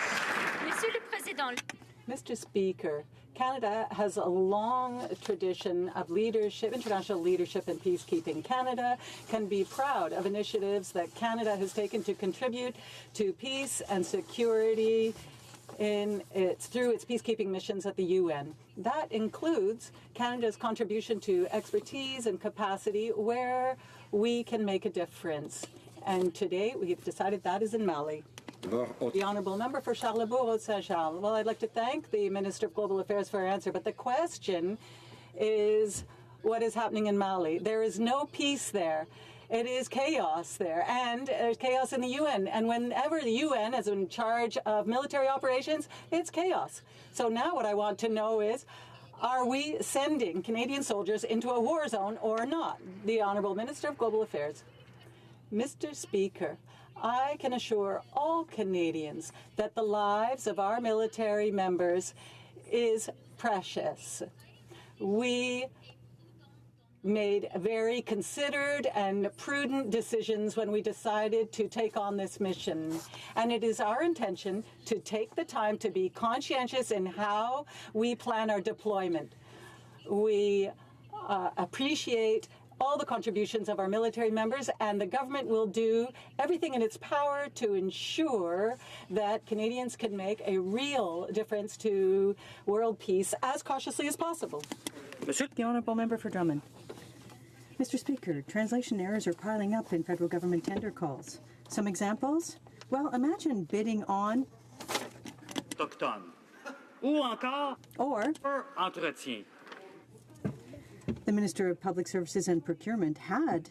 Monsieur le Président. Mr. Speaker, Canada has a long tradition of leadership, international leadership and peacekeeping. Canada can be proud of initiatives that Canada has taken to contribute to peace and security through its peacekeeping missions at the UN. That includes Canada's contribution to expertise and capacity where we can make a difference. And today we've decided that is in Mali. The Honourable Member for Charlesbourg, Haute-Saint-Charles. Well, I'd like to thank the Minister of Global Affairs for her answer, but the question is what is happening in Mali. There is no peace there. It is chaos there, and there's chaos in the UN. And whenever the UN is in charge of military operations, it's chaos. So now what I want to know is, are we sending Canadian soldiers into a war zone or not? The Honourable Minister of Global Affairs. Mr. Speaker, I can assure all Canadians that the lives of our military members is precious. We made very considered and prudent decisions when we decided to take on this mission. And it is our intention to take the time to be conscientious in how we plan our deployment. We appreciate all the contributions of our military members, and the government will do everything in its power to ensure that Canadians can make a real difference to world peace as cautiously as possible. The Honourable Member for Drummond. Mr. Speaker, translation errors are piling up in federal government tender calls. Some examples? Well, imagine bidding on autochtone ou encore or entretien. The Minister of Public Services and Procurement had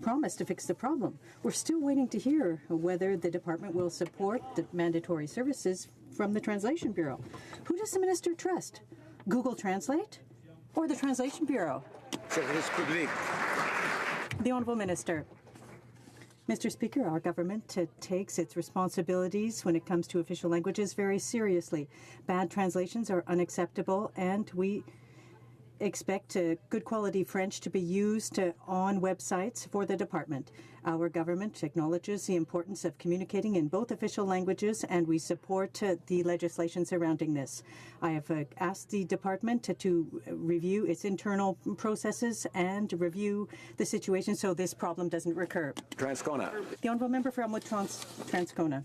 promised to fix the problem. We're still waiting to hear whether the department will support the mandatory services from the Translation Bureau. Who does the minister trust? Google Translate or the Translation Bureau? The Honourable Minister. Mr. Speaker, our government takes its responsibilities when it comes to official languages very seriously. Bad translations are unacceptable, and we expect good quality French to be used on websites for the department. Our government acknowledges the importance of communicating in both official languages, and we support the legislation surrounding this. I have asked the department to review its internal processes and review the situation so this problem doesn't recur. Transcona. The Honourable Member for Elmwood Transcona.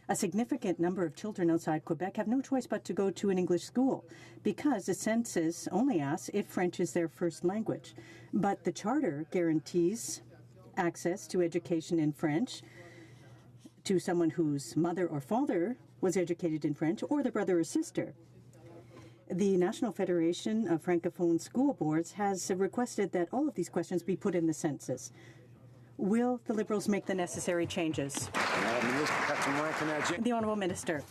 A significant number of children outside Quebec have no choice but to go to an English school because the census only asks if French is their first language. But the Charter guarantees access to education in French to someone whose mother or father was educated in French or their brother or sister. The National Federation of Francophone School Boards has requested that all of these questions be put in the census. Will the Liberals make the necessary changes? The Honourable Minister.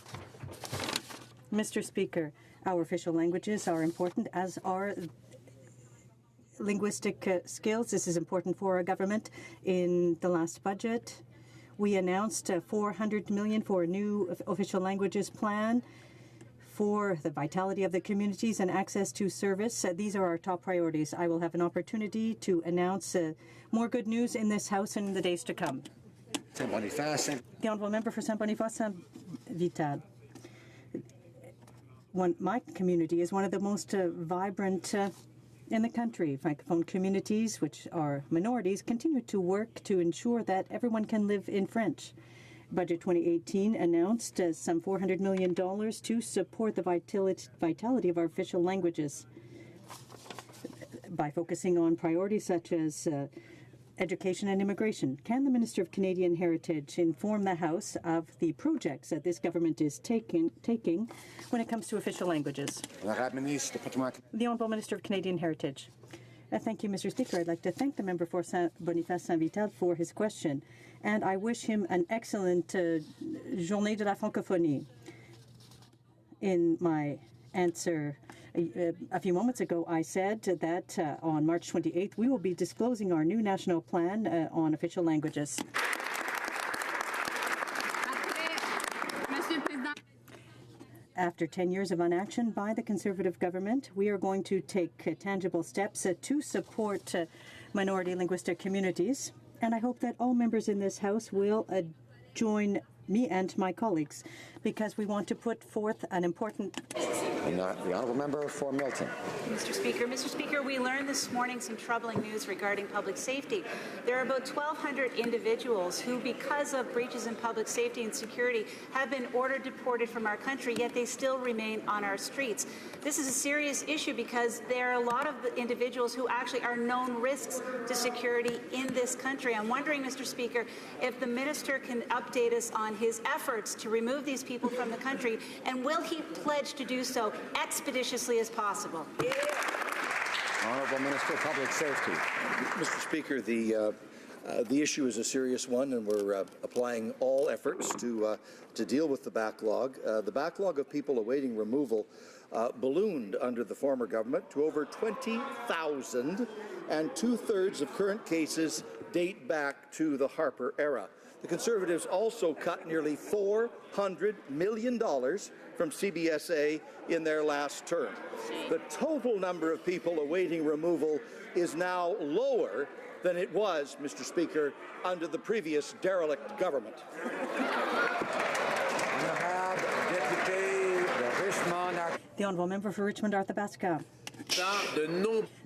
Mr. Speaker, our official languages are important, as are linguistic skills. This is important for our government. In the last budget, we announced $400 million for a new official languages plan for the vitality of the communities and access to service. These are our top priorities. I will have an opportunity to announce more good news in this House in the days to come. The Honourable Member for Saint-Boniface Saint-Vital. My community is one of the most vibrant in the country. Francophone communities, which are minorities, continue to work to ensure that everyone can live in French. Budget 2018 announced some $400 million to support the vitality of our official languages by focusing on priorities such as education and immigration. Can the Minister of Canadian Heritage inform the House of the projects that this government is taking when it comes to official languages? The Honourable Minister of Canadian Heritage. Thank you, Mr. Speaker. I'd like to thank the member for Boniface Saint-Vital for his question, and I wish him an excellent Journée de la Francophonie. In my answer a few moments ago, I said that on March 28th, we will be disclosing our new national plan on official languages. After 10 years of inaction by the Conservative government, we are going to take tangible steps to support minority linguistic communities, and I hope that all members in this House will join me and my colleagues, because we want to put forth an important... And the Honourable Member for Milton. Mr. Speaker, we learned this morning some troubling news regarding public safety. There are about 1,200 individuals who, because of breaches in public safety and security, have been ordered deported from our country, yet they still remain on our streets. This is a serious issue because there are a lot of individuals who actually are known risks to security in this country. I'm wondering, Mr. Speaker, if the Minister can update us on his efforts to remove these people from the country, and will he pledge to do so expeditiously as possible? Honourable Minister of Public Safety. Mr. Speaker, the issue is a serious one, and we're applying all efforts to deal with the backlog. The backlog of people awaiting removal ballooned under the former government to over 20,000, and two-thirds of current cases date back to the Harper era. The Conservatives also cut nearly $400 million from CBSA in their last term. The total number of people awaiting removal is now lower than it was, Mr. Speaker, under the previous derelict government. The Honourable Member for Richmond Arthabaska.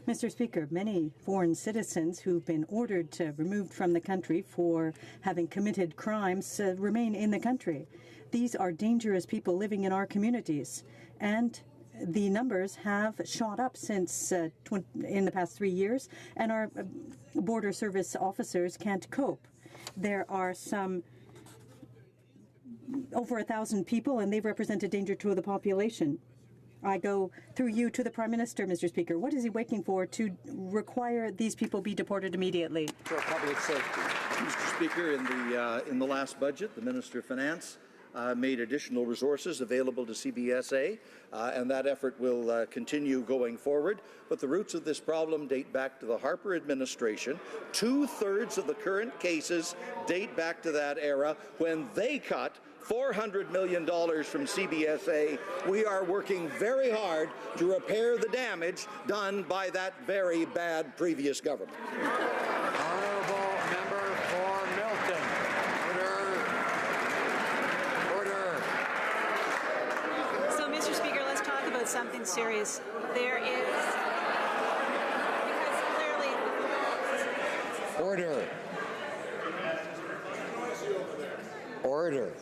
Mr. Speaker, many foreign citizens who've been ordered removed from the country for having committed crimes remain in the country. These are dangerous people living in our communities, and the numbers have shot up since in the past 3 years, and our border service officers can't cope. There are over 1,000 people, and they represent a danger to the population. I go through you to the Prime Minister, Mr. Speaker. What is he waiting for to require these people be deported immediately? For public safety. Mr. Speaker, in the last budget, the Minister of Finance made additional resources available to CBSA, and that effort will continue going forward. But the roots of this problem date back to the Harper administration. 2/3 of the current cases date back to that era when they cut $400 million from CBSA. We are working very hard to repair the damage done by that very bad previous government. Honourable member for Milton. Order. So, Mr. Speaker, let's talk about something serious. There is, because clearly... Order. Order.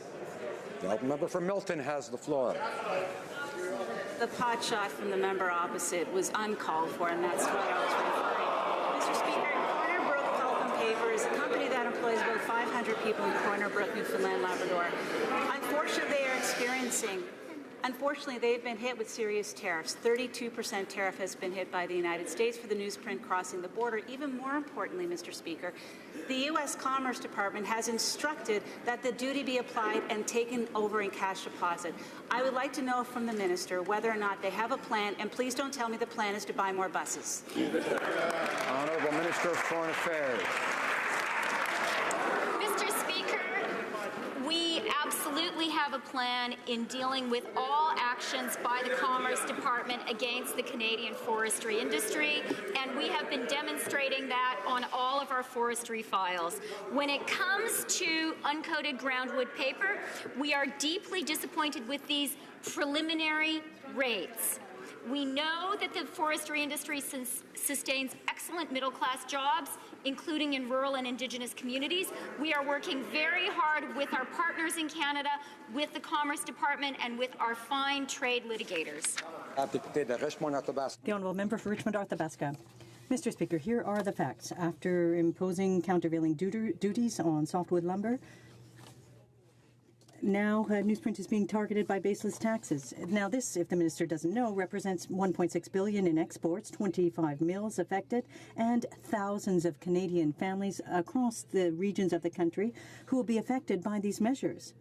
The member for Milton has the floor. The pot shot from the member opposite was uncalled for, and that's what I was referring. Mr. Speaker, Corner Brook Pulp and Paper is a company that employs about 500 people in Corner Brook, Newfoundland, Labrador. Unfortunately, they've been hit with serious tariffs. 32% tariff has been hit by the United States for the newsprint crossing the border. Even more importantly, Mr. Speaker, the U.S. Commerce Department has instructed that the duty be applied and taken over in cash deposit. I would like to know from the minister whether or not they have a plan, and please don't tell me the plan is to buy more buses. Honourable Minister of Foreign Affairs. Mr. Speaker, we absolutely have a plan in dealing with all actions by the Commerce Department against the Canadian forestry industry, and we have been demonstrating that on all of our forestry files. When it comes to uncoated groundwood paper, we are deeply disappointed with these preliminary rates. We know that the forestry industry sustains excellent middle-class jobs, including in rural and Indigenous communities. We are working very hard with our partners in Canada, with the Commerce Department, and with our fine trade litigators. The Honourable Member for Richmond-Arthabaska. Mr. Speaker, here are the facts. After imposing countervailing duties on softwood lumber, now newsprint is being targeted by baseless taxes. Now this, if the minister doesn't know, represents $1.6 billion in exports, 25 mills affected, and thousands of Canadian families across the regions of the country who will be affected by these measures.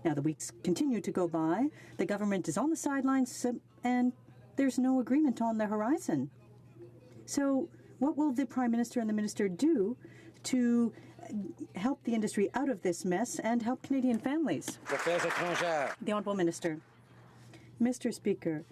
Now the weeks continue to go by. The government is on the sidelines, and there's no agreement on the horizon. So what will the Prime Minister and the Minister do to help the industry out of this mess and help Canadian families? The Honourable Minister. Mr. Speaker,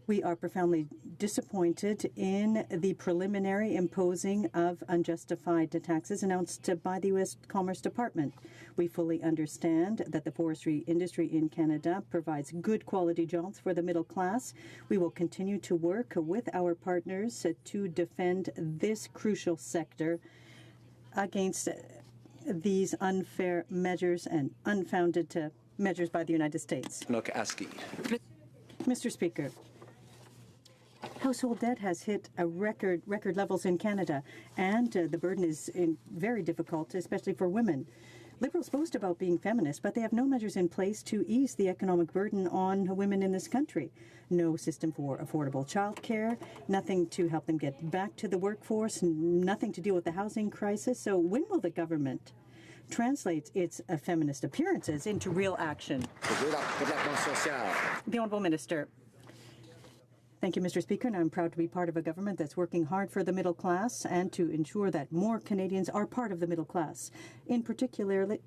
we are profoundly disappointed in the preliminary imposing of unjustified taxes announced by the U.S. Commerce Department. We fully understand that the forestry industry in Canada provides good quality jobs for the middle class. We will continue to work with our partners to defend this crucial sector against these unfair measures and unfounded measures by the United States. Mr. Speaker, household debt has hit a record levels in Canada, and the burden is very difficult, especially for women. Liberals boast about being feminist, but they have no measures in place to ease the economic burden on women in this country. No system for affordable childcare, nothing to help them get back to the workforce, nothing to deal with the housing crisis. So when will the government translate its feminist appearances into real action? The Honourable Minister. Thank you, Mr. Speaker, and I'm proud to be part of a government that's working hard for the middle class and to ensure that more Canadians are part of the middle class. In particular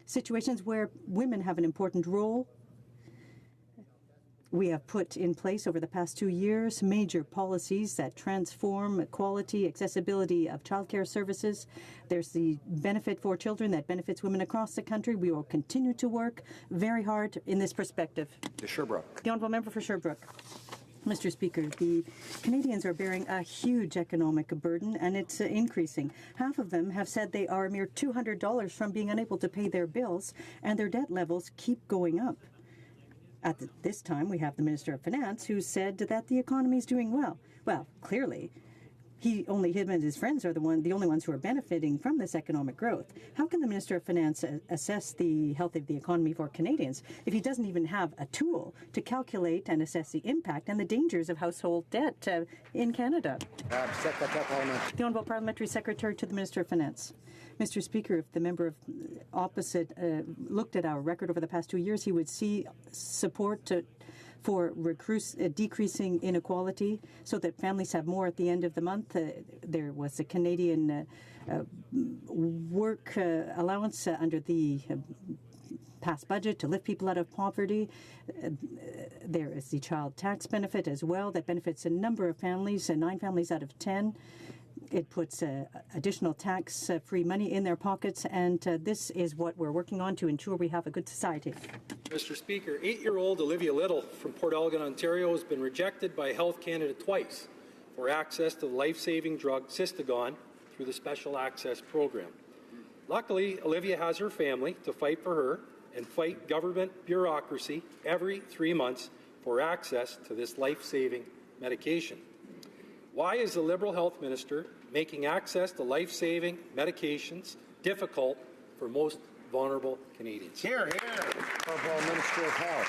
situations where women have an important role. We have put in place over the past 2 years major policies that transform quality, accessibility of childcare services. There's the benefit for children that benefits women across the country. We will continue to work very hard in this perspective. The Sherbrooke. The Honourable Member for Sherbrooke. Mr. Speaker, the Canadians are bearing a huge economic burden, and it's increasing. Half of them have said they are a mere $200 from being unable to pay their bills, and their debt levels keep going up. At this time, we have the Minister of Finance who said that the economy is doing well. Well, clearly, him and his friends are the only ones who are benefiting from this economic growth. How can the Minister of Finance assess the health of the economy for Canadians if he doesn't even have a tool to calculate and assess the impact and the dangers of household debt in Canada? The Honourable Parliamentary Secretary to the Minister of Finance. Mr. Speaker, if the member opposite looked at our record over the past 2 years, he would see support for decreasing inequality so that families have more at the end of the month. There was a Canadian work allowance under the past budget to lift people out of poverty. There is the child tax benefit as well that benefits a number of families, 9 families out of 10. It puts additional tax-free money in their pockets, and this is what we're working on to ensure we have a good society. Mr. Speaker, 8-year-old Olivia Little from Port Elgin, Ontario, has been rejected by Health Canada twice for access to the life-saving drug Cystagon through the Special Access Program. Luckily, Olivia has her family to fight for her and fight government bureaucracy every 3 months for access to this life-saving medication. Why is the Liberal Health Minister making access to life-saving medications difficult for most vulnerable Canadians? Hear, hear. Honourable Minister of Health.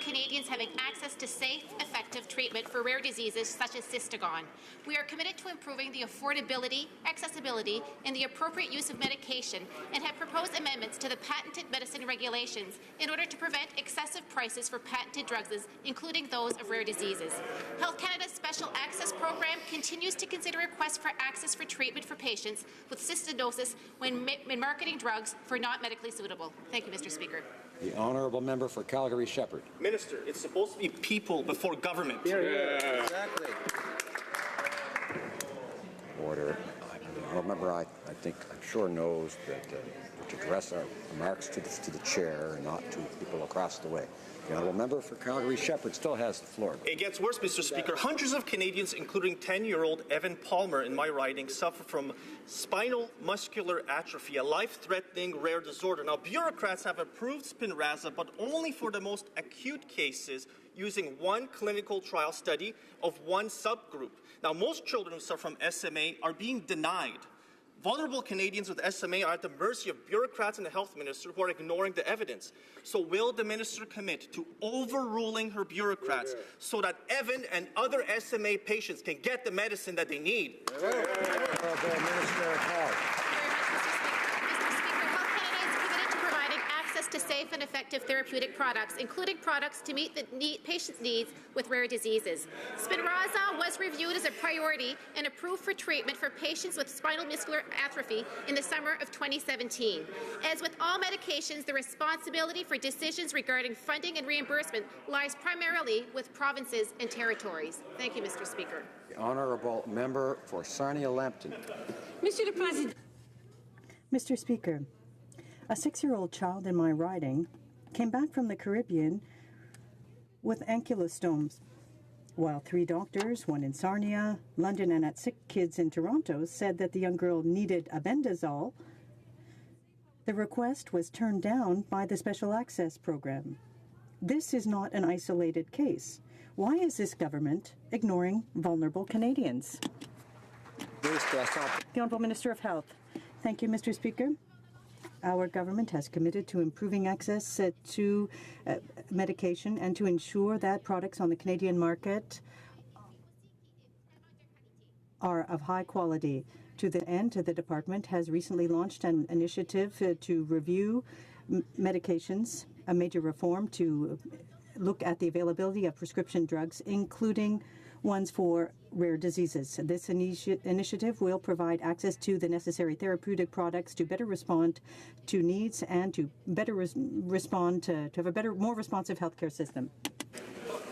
Canadians having access to safe, effective treatment for rare diseases such as Cystagon. We are committed to improving the affordability, accessibility, and the appropriate use of medication and have proposed amendments to the patented medicine regulations in order to prevent excessive prices for patented drugs, including those of rare diseases. Health Canada's Special Access Program continues to consider requests for access for treatment for patients with cystinosis when marketing drugs for not medically suitable. Thank you, Mr. Speaker. The honourable member for Calgary Shepherd. Minister, it's supposed to be people before government. Yeah. Exactly. Order. The honourable member, I think, I'm sure knows that to address our remarks to the chair and not to people across the way. The honourable member for Calgary Shepherd still has the floor. It gets worse, Mr. Speaker. Hundreds of Canadians, including 10-year-old Evan Palmer in my riding, suffer from spinal muscular atrophy, a life-threatening rare disorder. Now, bureaucrats have approved Spinraza, but only for the most acute cases, using one clinical trial study of one subgroup. Now, most children who suffer from SMA are being denied. Vulnerable Canadians with SMA are at the mercy of bureaucrats and the health minister who are ignoring the evidence. So will the minister commit to overruling her bureaucrats so that Evan and other SMA patients can get the medicine that they need? Minister of Health. To safe and effective therapeutic products, including products to meet the patients' needs with rare diseases. Spinraza was reviewed as a priority and approved for treatment for patients with spinal muscular atrophy in the summer of 2017. As with all medications, the responsibility for decisions regarding funding and reimbursement lies primarily with provinces and territories. Thank you, Mr. Speaker. The honourable member for Sarnia-Lambton. Monsieur le Président. Mr. Speaker, a 6-year-old child in my riding came back from the Caribbean with ankylostomes, while 3 doctors, one in Sarnia, London, and at Sick Kids in Toronto, said that the young girl needed albendazole. The request was turned down by the Special Access Program. This is not an isolated case. Why is this government ignoring vulnerable Canadians? The Honourable Minister of Health. Thank you, Mr. Speaker. Our government has committed to improving access to medication and to ensure that products on the Canadian market are of high quality. To the end, the department has recently launched an initiative to review medications, a major reform to look at the availability of prescription drugs, including ones for rare diseases. This initiative will provide access to the necessary therapeutic products to better respond to needs and to better respond to have a better, more responsive healthcare system.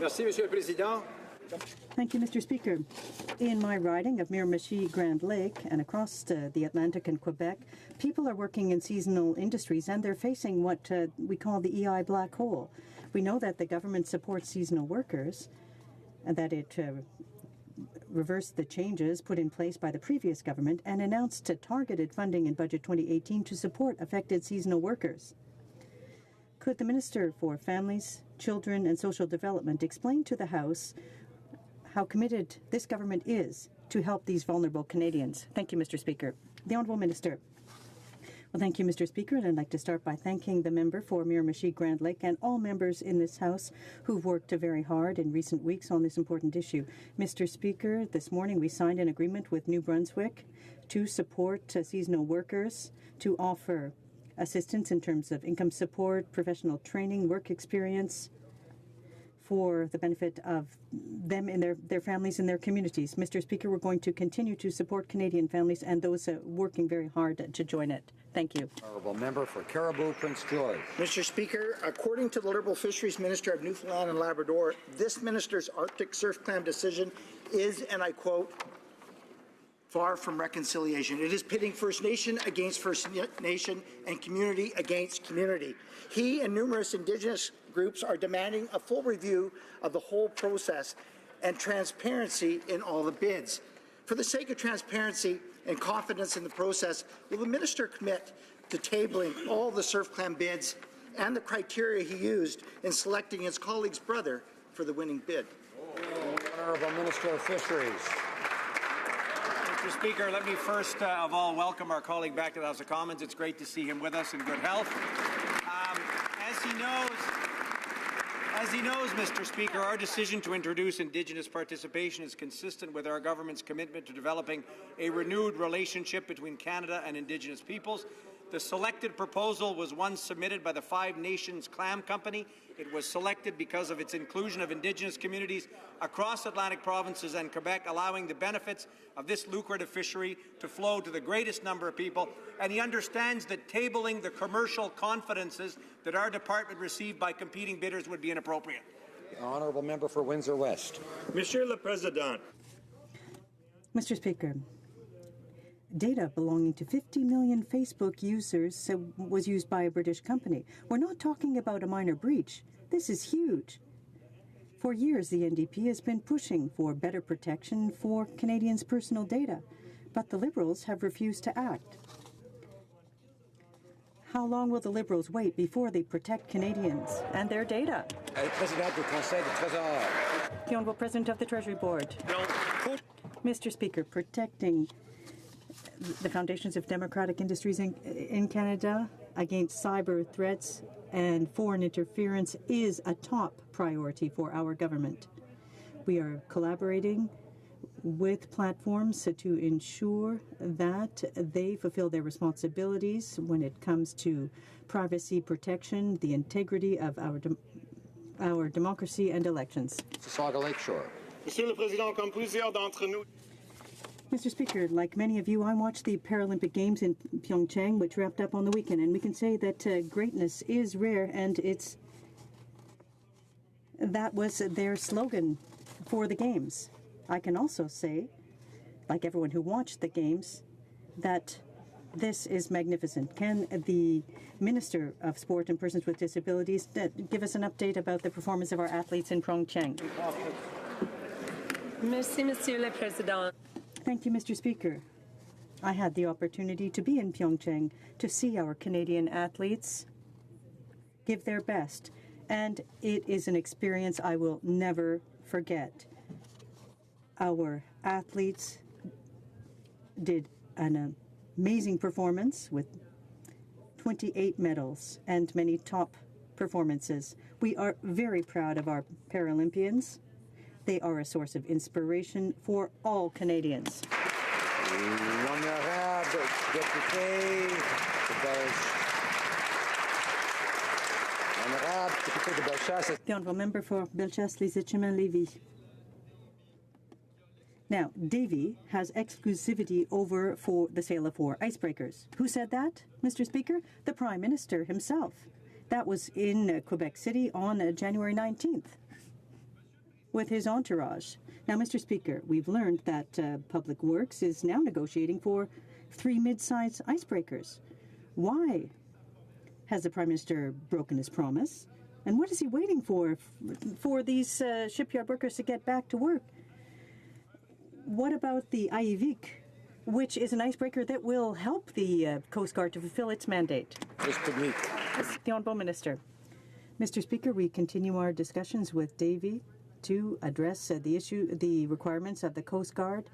Merci, Monsieur le Président. Thank you, Mr. Speaker. In my riding of Miramichi Grand Lake and across the Atlantic and Quebec, people are working in seasonal industries and they're facing what we call the EI black hole. We know that the government supports seasonal workers and that it reversed the changes put in place by the previous government and announced targeted funding in Budget 2018 to support affected seasonal workers. Could the Minister for Families, Children and Social Development explain to the House how committed this government is to help these vulnerable Canadians? Thank you, Mr. Speaker. The Honourable Minister. Well, thank you, Mr. Speaker, and I'd like to start by thanking the member for Miramichi Grand Lake and all members in this House who've worked very hard in recent weeks on this important issue. Mr. Speaker, this morning we signed an agreement with New Brunswick to support seasonal workers, to offer assistance in terms of income support, professional training, work experience, for the benefit of them and their families and their communities. Mr. Speaker, we're going to continue to support Canadian families and those working very hard to join it. Thank you. Honourable Member for Caribou, Prince George. Mr. Speaker, according to the Liberal Fisheries Minister of Newfoundland and Labrador, this minister's Arctic surf clam decision is, and I quote, far from reconciliation. It is pitting First Nation against First Nation and community against community. He and numerous Indigenous groups are demanding a full review of the whole process and transparency in all the bids. For the sake of transparency and confidence in the process, will the minister commit to tabling all the surf clam bids and the criteria he used in selecting his colleague's brother for the winning bid? Honourable Minister of Fisheries. Mr. Speaker, let me first of all welcome our colleague back to the House of Commons. It's great to see him with us in good health. As he knows, Mr. Speaker, our decision to introduce Indigenous participation is consistent with our government's commitment to developing a renewed relationship between Canada and Indigenous peoples. The selected proposal was one submitted by the Five Nations Clam Company. It was selected because of its inclusion of Indigenous communities across Atlantic provinces and Quebec, allowing the benefits of this lucrative fishery to flow to the greatest number of people. And he understands that tabling the commercial confidences that our department received by competing bidders would be inappropriate. Honourable Member for Windsor West. Monsieur le Président. Mr. Speaker, data belonging to 50 million Facebook users was used by a British company. We're not talking about a minor breach. This is huge. For years, the NDP has been pushing for better protection for Canadians' personal data, but the Liberals have refused to act. How long will the Liberals wait before they protect Canadians and their data? The Honourable President of the Treasury Board. Mr. Speaker, protecting the foundations of democratic industries in Canada against cyber threats and foreign interference is a top priority for our government. We are collaborating with platforms to ensure that they fulfill their responsibilities when it comes to privacy protection, the integrity of our democracy and elections. Saga Lakeshore. Monsieur le Président, comme plusieurs d'entre nous. Mr. Speaker, like many of you, I watched the Paralympic Games in Pyeongchang, which wrapped up on the weekend, and we can say that greatness is rare, and that was their slogan for the Games. I can also say, like everyone who watched the Games, that this is magnificent. Can the Minister of Sport and Persons with Disabilities give us an update about the performance of our athletes in Pyeongchang? Merci, Monsieur le Président. Thank you, Mr. Speaker. I had the opportunity to be in Pyeongchang to see our Canadian athletes give their best, and it is an experience I will never forget. Our athletes did an amazing performance with 28 medals and many top performances. We are very proud of our Paralympians. They are a source of inspiration for all Canadians. L'honorable député de Bellechasse. The Honourable Member for Bellechasse-les-Etchemins-Lévis. Now, Davy has exclusivity over for the sale of 4 icebreakers. Who said that, Mr. Speaker? The Prime Minister himself. That was in Quebec City on January 19th. With his entourage. Now, Mr. Speaker, we've learned that Public Works is now negotiating for 3 mid-sized icebreakers. Why has the Prime Minister broken his promise? And what is he waiting for these shipyard workers to get back to work? What about the IEVIC, which is an icebreaker that will help the Coast Guard to fulfill its mandate? The Honourable Minister. Mr. Speaker, we continue our discussions with Davy to address the requirements of the Coast Guard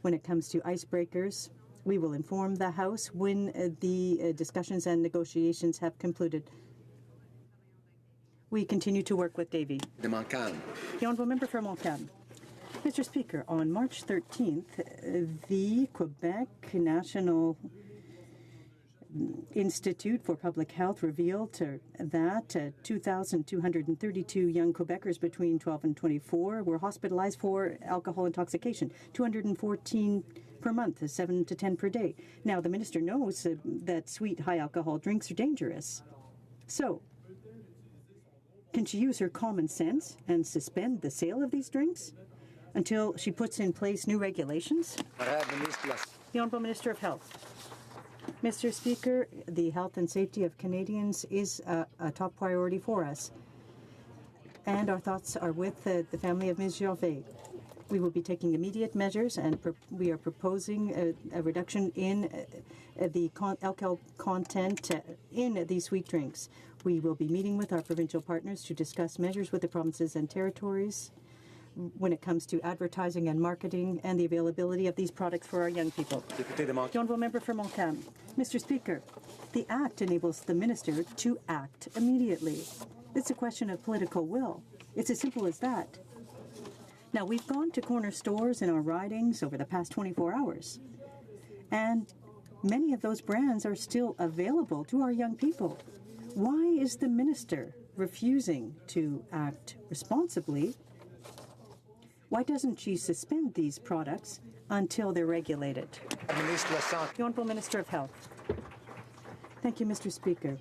when it comes to icebreakers. We will inform the House when the discussions and negotiations have concluded. We continue to work with Davy. The Honourable Member for Montcalm. Mr. Speaker, on March 13th, the Quebec National Institute for Public Health revealed that 2,232 young Quebecers between 12 and 24 were hospitalized for alcohol intoxication, 214 per month, 7 to 10 per day. Now, the minister knows that sweet high alcohol drinks are dangerous. So, can she use her common sense and suspend the sale of these drinks until she puts in place new regulations? The Honourable Minister of Health. Mr. Speaker, the health and safety of Canadians is a top priority for us. And our thoughts are with the family of Ms. Gervais. We will be taking immediate measures, and we are proposing a reduction in the alcohol content in these sweet drinks. We will be meeting with our provincial partners to discuss measures with the provinces and territories when it comes to advertising and marketing and the availability of these products for our young people. The Honourable Member for Montcalm. Mr. Speaker, the Act enables the Minister to act immediately. It's a question of political will. It's as simple as that. Now, we've gone to corner stores in our ridings over the past 24 hours, and many of those brands are still available to our young people. Why is the Minister refusing to act responsibly? Why doesn't she suspend these products until they're regulated? The Honourable Minister of Health. Thank you, Mr. Speaker.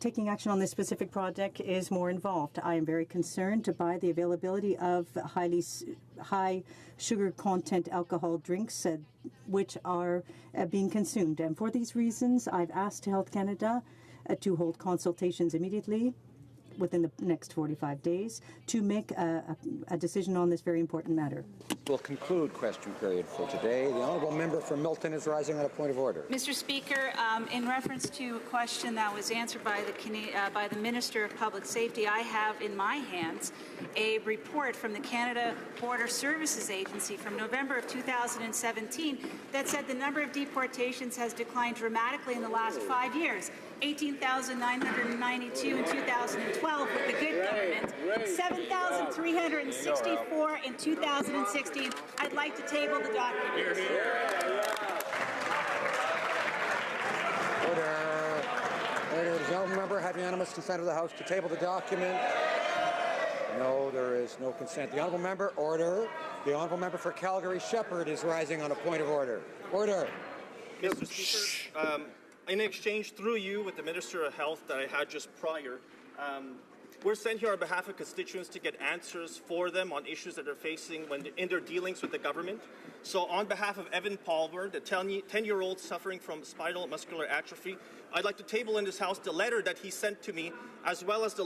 Taking action on this specific project is more involved. I am very concerned by the availability of high sugar content alcohol drinks which are being consumed. And for these reasons, I've asked Health Canada to hold consultations immediately within the next 45 days to make a decision on this very important matter. We'll conclude question period for today. The Honourable Member for Milton is rising on a point of order. Mr. Speaker, in reference to a question that was answered by the Minister of Public Safety, I have in my hands a report from the Canada Border Services Agency from November of 2017 that said the number of deportations has declined dramatically in the last 5 years. 18,992 in 2012 with the good government, 7,364 in 2016. I'd like to table the document. Order. Does the Honourable Member have unanimous consent of the House to table the document? No, there is no consent. The Honourable Member, order. The Honourable Member for Calgary Shepherd is rising on a point of order. Order. Mr. Speaker, in exchange through you with the Minister of Health that I had just prior, we're sent here on behalf of constituents to get answers for them on issues that they're facing in their dealings with the government. So on behalf of Evan Palmer, the 10-year-old suffering from spinal muscular atrophy, I'd like to table in this House the letter that he sent to me, as well as the